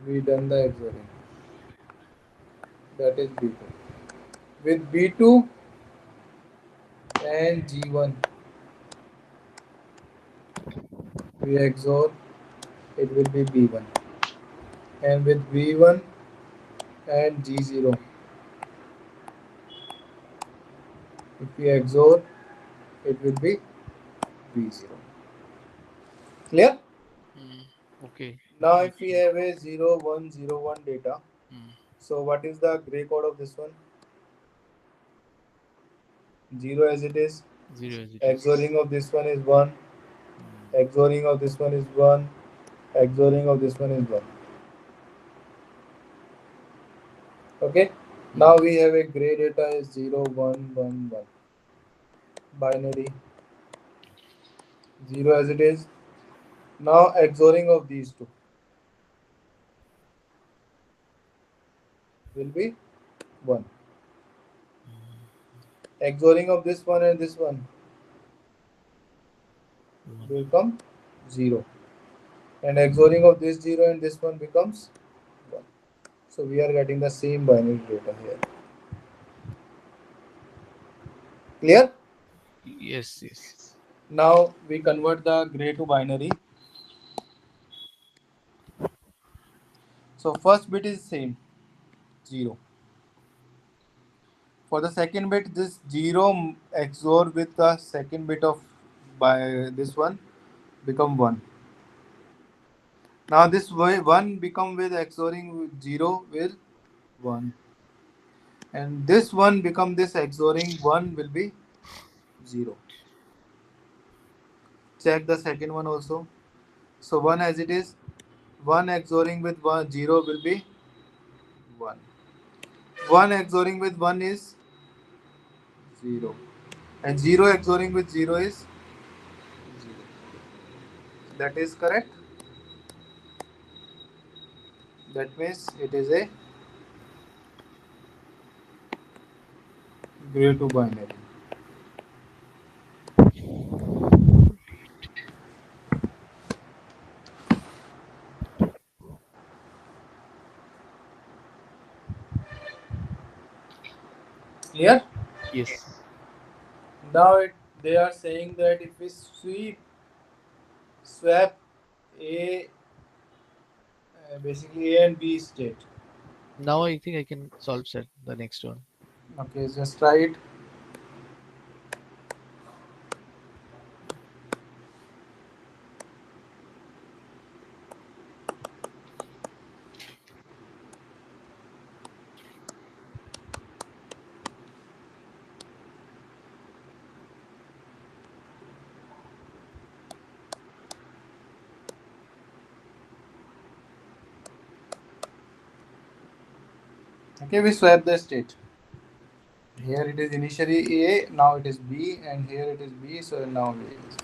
we done the XORing. That is B2. With B2 and G1, we XOR, it will be B1. And with B1 and G0, if we XOR, it will be B0. Clear? Okay. Now if we have a 0101 data, Mm. so what is the gray code of this one? 0 as it is. 0 as it is. XORing of this one is 1. Mm. XORing of this one is 1. XORing of this one is 1. Okay. Now we have a gray data is 0111. Binary 0 as it is. Now XORing of these two will be 1. XORing of this one and this one will become 0. And XORing of this 0 and this one becomes 1. So we are getting the same binary data here. Clear? Yes, yes. Now we convert the gray to binary. So first bit is same, 0. For the second bit, this 0 XOR with the second bit of by this one become 1. Now this way 1 become with XORing with 0 with 1. And this one become this XORing 1 will be 0. Check the second one also. So 1 as it is, 1 XORing with 1 0 will be 1. 1 XORing with 1 is 0. And 0 XORing with 0 is 0. That is correct. That means it is a gray to binary. Clear? Yes. Now they are saying that if we swap A, basically A and B state. Now I think I can solve, sir, the next one. Okay, just try it. Okay, we swap the state. Here it is initially A, now it is B, and here it is B, so now A is.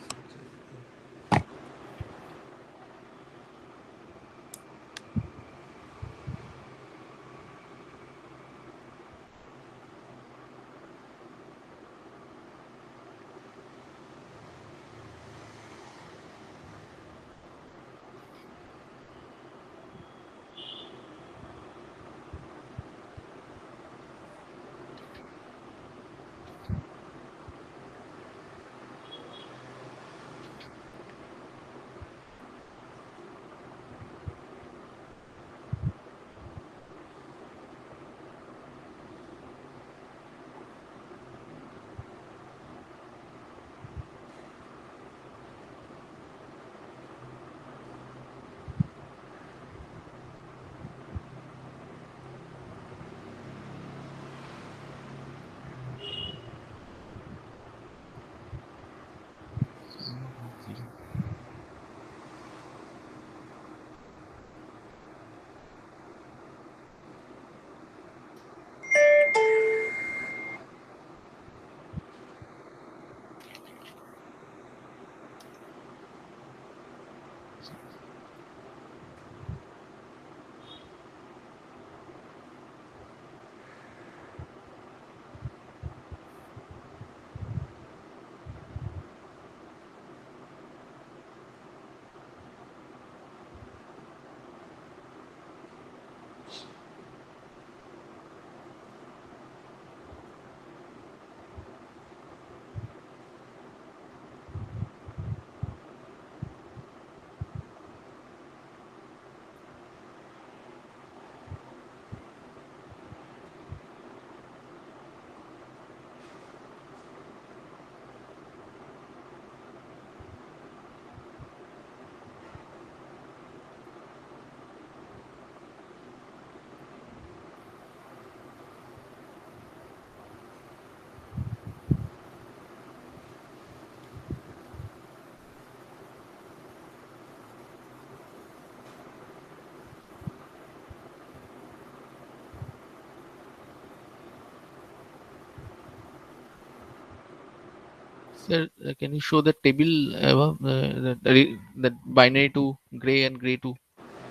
Sir, can you show the table above that binary to gray and gray to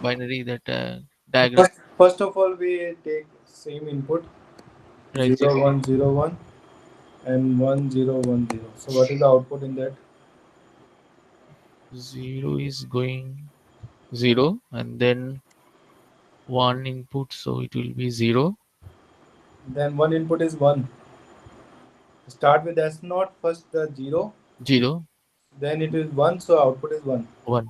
binary that diagram? First of all, we take same input Right. 0 1 0 1 and 1 0 1 0. So what is the output in that? 0 is going 0 and then one input, so it will be 0. Then one input is 1. Start with S naught, first the 0, 0 then it is 1, so output is 1. 1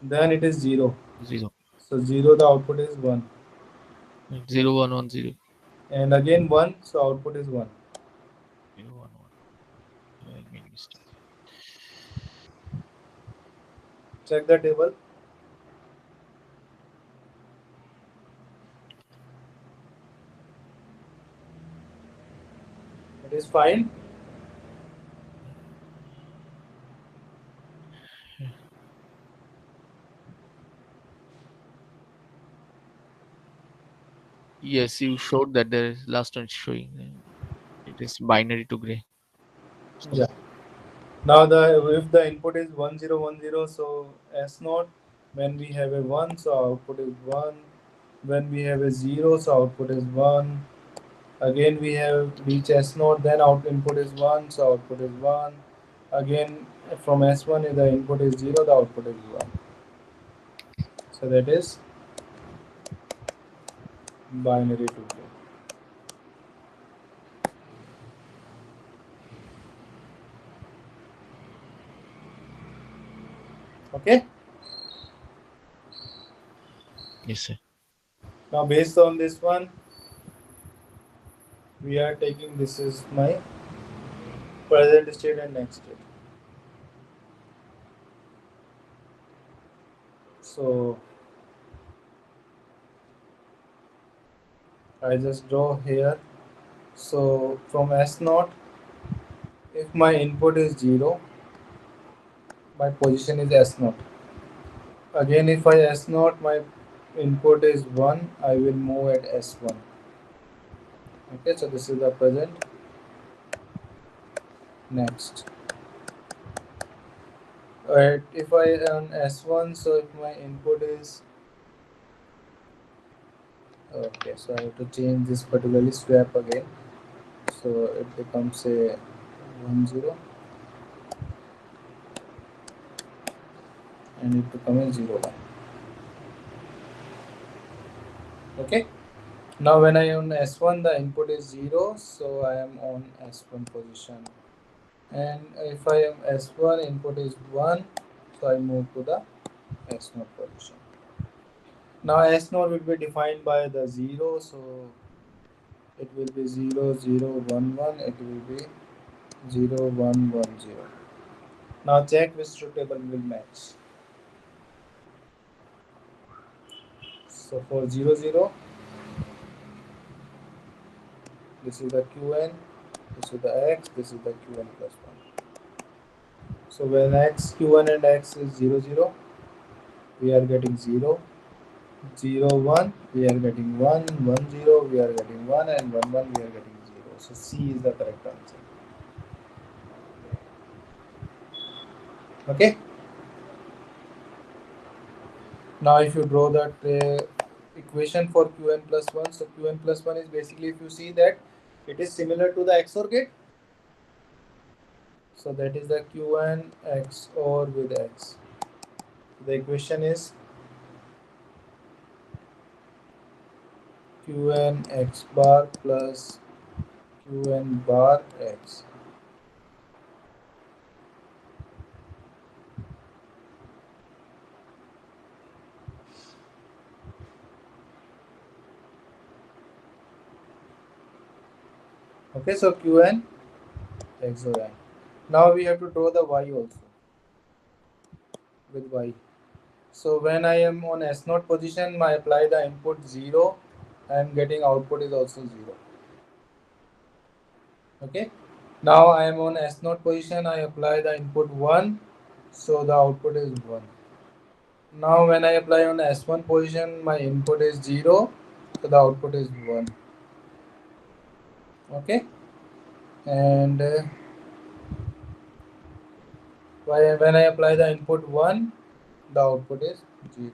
Then it is 0. 0. So 0, the output is 1. 0 1 1 0. And again 1, so output is 1. 0 1 1. I made mistake. Check the table. It is fine. Yes, you showed that the last one is showing it is binary to gray. Yeah. Now if the input is 1 0 1 0, so S naught, when we have a 1, so output is 1. When we have a 0, so output is 1. Again we have reach S naught, then input is 1, so output is 1. Again from S1 the input is 0, the output is 1. So that is binary to gray. Okay. Yes, sir. Now based on this one, we are taking, this is my present state and next state. So I just draw here. So from S naught, if my input is 0, my position is S naught. Again, if I S naught, my input is 1, I will move at S1. Okay, so this is the present. Next. Alright, if I on S1, so if my input is, okay, so I have to change this particularly swap again. So it becomes a 1 0 and it becomes a 0 1. Okay. Now when I on S1, the input is 0, so I am on S1 position. And if I am S1, input is 1, so I move to the S0 position. Now S0 will be defined by the 0, so it will be 0 0 1 1, it will be 0 1 1 0. Now check which truth table will match. So for 0 0, this is the Qn, this is the X, this is the Qn plus 1. So when X, Q1 and X is 0 0, we are getting 0. 0 1, we are getting 1, 1 0, we are getting 1, and 1 1, we are getting 0. So C is the correct answer. Okay. Now if you draw that equation for Qn plus 1, so Qn plus 1 is basically, if you see that it is similar to the XOR gate. So that is the Qn XOR with X. The equation is Qn X bar plus Qn bar X. Okay, so Qn XOR N. Now we have to draw the Y also with Y. So when I am on S0 position, I apply the input 0, I am getting output is also 0. Okay. Now I am on S0 position, I apply the input 1, so the output is 1. Now when I apply on S1 position, my input is 0, so the output is 1. Okay. And When I apply the input 1, the output is 0.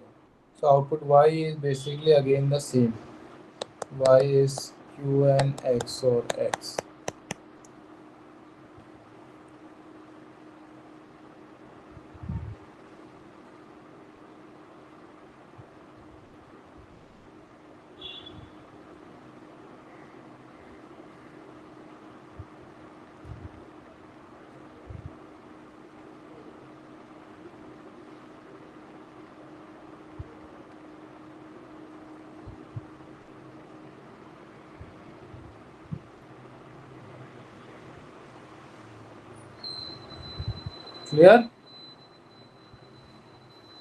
So output y is basically again the same. Y is qn XOR x. Clear?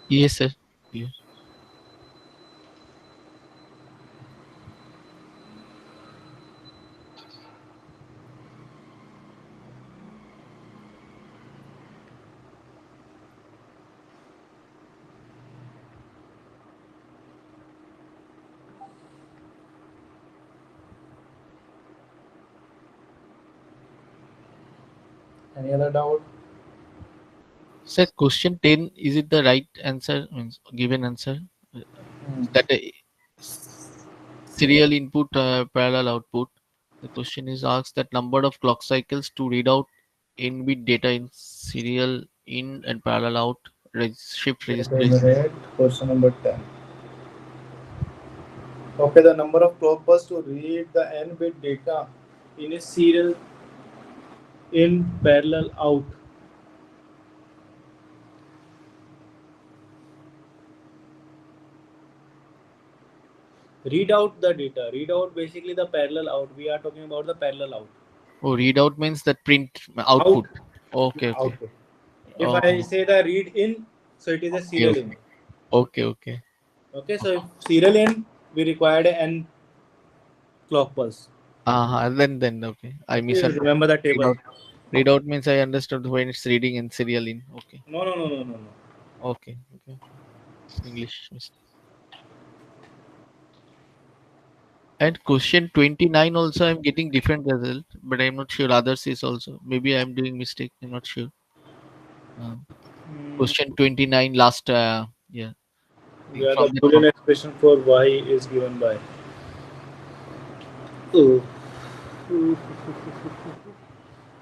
Yes, sir. Clear. Any other doubt? Sir, question 10, is it the right answer? Means given answer? Hmm. That serial input, parallel output. The question is asked that number of clock cycles to read out n bit data in serial in and parallel out shift Wait register a is minute. Question number 10. Okay, the number of clock bus to read the n bit data in a serial in parallel out. Read out the data. Read out basically the parallel out. We are talking about the parallel out. oh readout means that print Out. output. Okay, okay. Output. If Oh, I say the read in, so it is a okay, serial in. okay. Okay, okay. Okay, so if serial in, we required n clock pulse. Then okay. I You misunderstood. remember the table? Readout. Readout means I understood when it's reading and serial in. Okay. No, no, no, no, no, no. Okay. Okay. English mistake. And question 29 also I'm getting different result, but I'm not sure others is also. Maybe I'm doing mistake. I'm not sure. Uh, Hmm. question 29 last yeah. I think Where the from that Boolean expression for y is given by. Oh.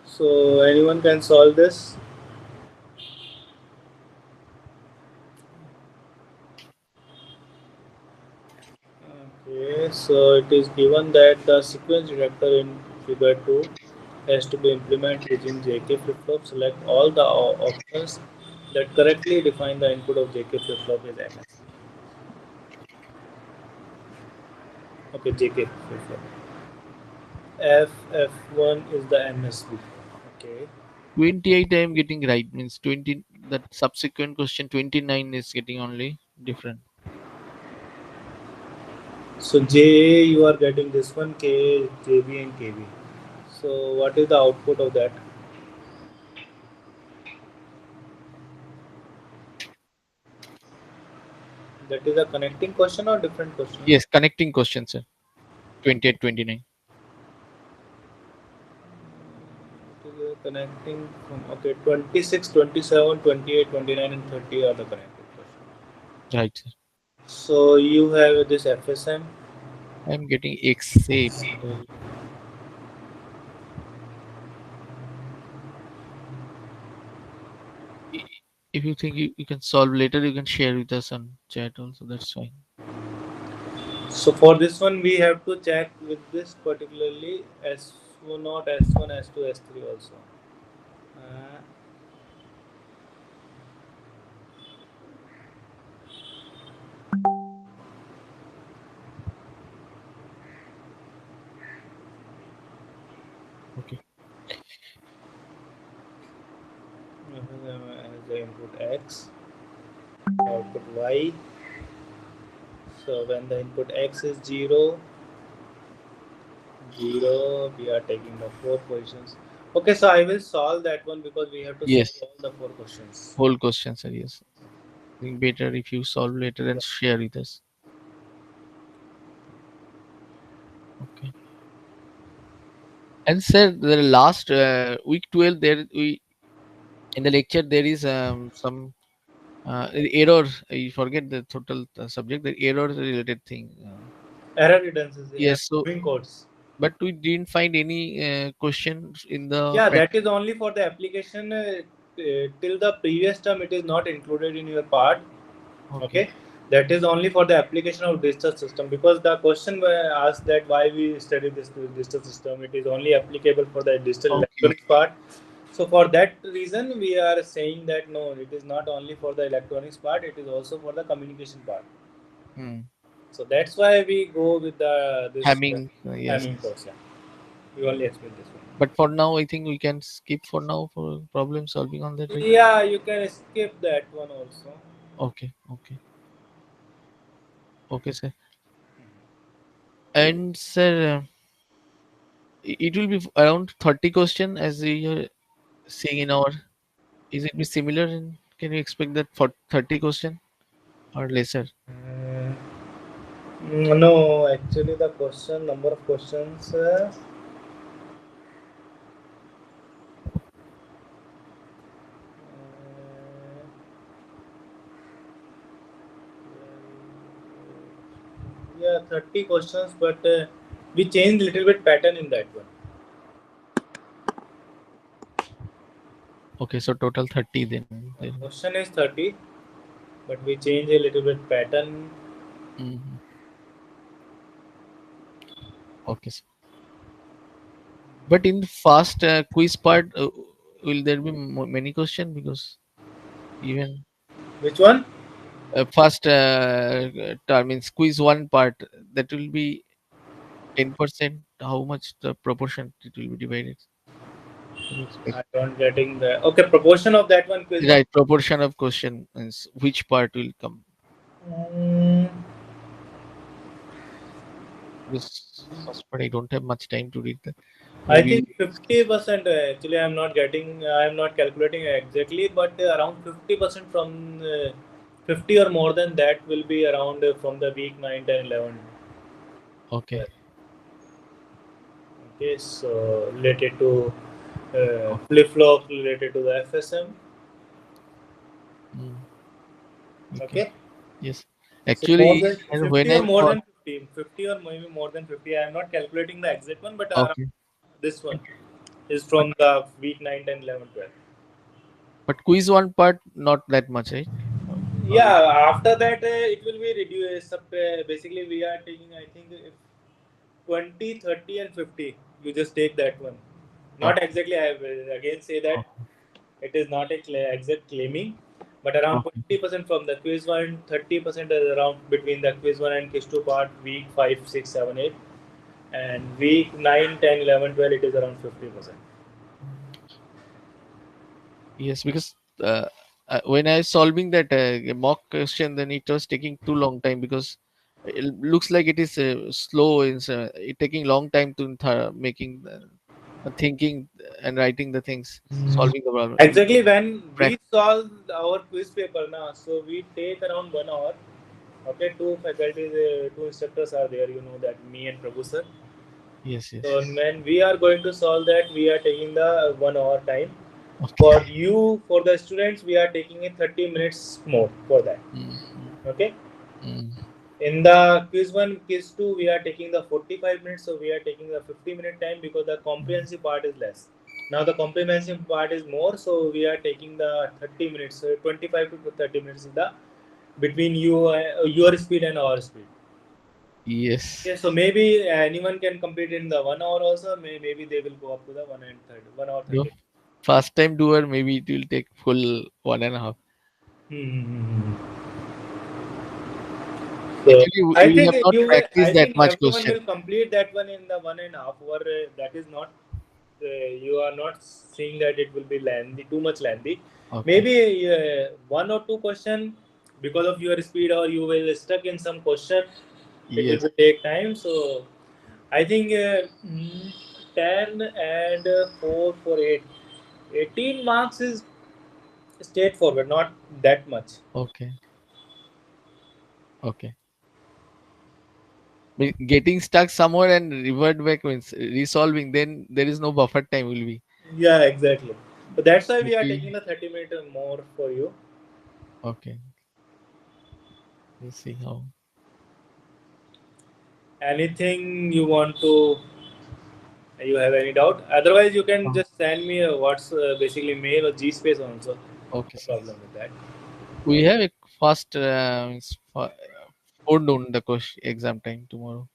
So anyone can solve this. Okay, so it is given that the sequence detector in figure 2 has to be implemented using JK flip flop. Select all the options that correctly define the input of JK flip flop is MS. Okay, JK flip flop. F1 is the MSB. Okay. 28 I am getting right means 20 that subsequent question 29 is getting only different. So J you are getting this one, K, JB and KB. So what is the output of that? That is a connecting question or different question? Yes, connecting question, sir. 28, 29. It is a connecting from okay 26, 27, 28, 29 and 30 are the connecting questions. Right, sir. So you have this FSM. I'm getting except if you think you can solve later, you can share with us on chat also. That's fine. So for this one we have to check with this particularly S1 not S1, S2, S3 also. Uh, Okay. as the input X, output Y. So when the input X is 0, 0, we are taking the 4 positions. Okay, so I will solve that one because we have to solve Yes. all the 4 questions. Whole question, sir. Yes. I think better if you solve later and share with us. Okay. And sir, the last week 12, there we in the lecture there is some error. You forget the total subject, the error related thing. Error reductions, Yes, so moving codes. but we didn't find any questions in the Yeah, that pattern. is only for the application. Till the previous term, it is not included in your part. Okay. Okay, that is only for the application of digital system, because the question were asked that why we study this digital system. It is only applicable for the digital Okay. electronics part. So for that reason, we are saying that no, it is not only for the electronics part. It is also for the communication part. Hmm. So that's why we go with the this Having yes. Hamming course. Yeah. We only explain this one. But for now, I think we can skip for now for problem solving on that, right? Yeah, you can skip that one also. Okay. Okay. Okay, sir. And sir, it will be around 30 question as we are seeing in our. Is it be similar? In, can you expect that for 30 question or lesser? No, actually, the question number of questions. Yeah, 30 questions, but we changed little bit pattern in that one. Okay, so total 30 then. Question is 30, but we change a little bit pattern. Mhm. Okay, sir. But in the fast quiz part, will there be many question because even Which one? first term means quiz one part that will be 10%. How much the proportion it will be divided? Can you expect? I don't getting the okay proportion of that one quiz one. Right, proportion of question means which part will come Mm, because first part I don't have much time to read that. I Maybe think 50%. Actually, I'm not getting. I'm not calculating exactly, but around 50% from 50 or more than that will be around from the week 9, 10, 11. okay. Okay, so related to Okay. flip flop, related to the FSM. Mm, okay. Okay, Yes. so more Actually, than and when 50 I or more saw than 50, 50 or maybe more than 50. I am not calculating the exact one, but around okay, this one is but from the week 9, 10, 11, 12. but quiz one part not that much, right? Or Yeah, after that it will be reduced. Basically, we are taking, I think, if 20, 30, and 50. You just take that one. Not okay, exactly, I will again say that okay, it is not a exact claiming, but around okay. 20% from the quiz one, 30% is around between the quiz one and quiz two part, week 5, 6, 7, 8. And week 9, 10, 11, 12, it is around 50%. Yes, because when I was solving that mock question, then it was taking too long time because it looks like it is slow. It's it taking long time to making thinking and writing the things, solving the problem. Exactly, when we Prac- solve our quiz paper, na, so we take around 1 hour. Okay, two faculties, two instructors are there, you know that, me and Prabhu sir. yes, yes. So when we are going to solve that, we are taking the 1 hour time. Okay. For you, for the students, we are taking it 30 minutes more for that. Mm, mm, Okay. mm. In the quiz one, quiz two, we are taking the 45 minutes, so we are taking the 50-minute time because the comprehensive part is less. Now the comprehensive part is more, so we are taking the 30 minutes. So 25 to 30 minutes is the between you your speed and our speed. Yes. Okay, so maybe anyone can complete in the 1 hour also. Maybe they will go up to the 1 hour No, 30. fast time doer, maybe it will take full 1.5. Hmm. So Actually, I we think have not you will. I practiced that think much everyone question. will complete that one in the 1.5 hour. That is not. You are not seeing that it will be lengthy, too much lengthy. Okay. Maybe one or two question because of your speed, or you will stuck in some question. It will Yes. be take time. So I think 10 and 4 for 8. 18 marks is straightforward, not that much. Okay. Okay. Getting stuck somewhere and revert back means resolving, then there is no buffer time will be. Yeah, exactly. So that's why we are Okay. taking the 30-minute more for you. Okay. Let's see how. Anything you want to, you have any doubt? Otherwise, you can Oh. just send me a what's basically mail or GSpace also. Okay, No sir. problem with that. We have a fast phone down the question exam time tomorrow.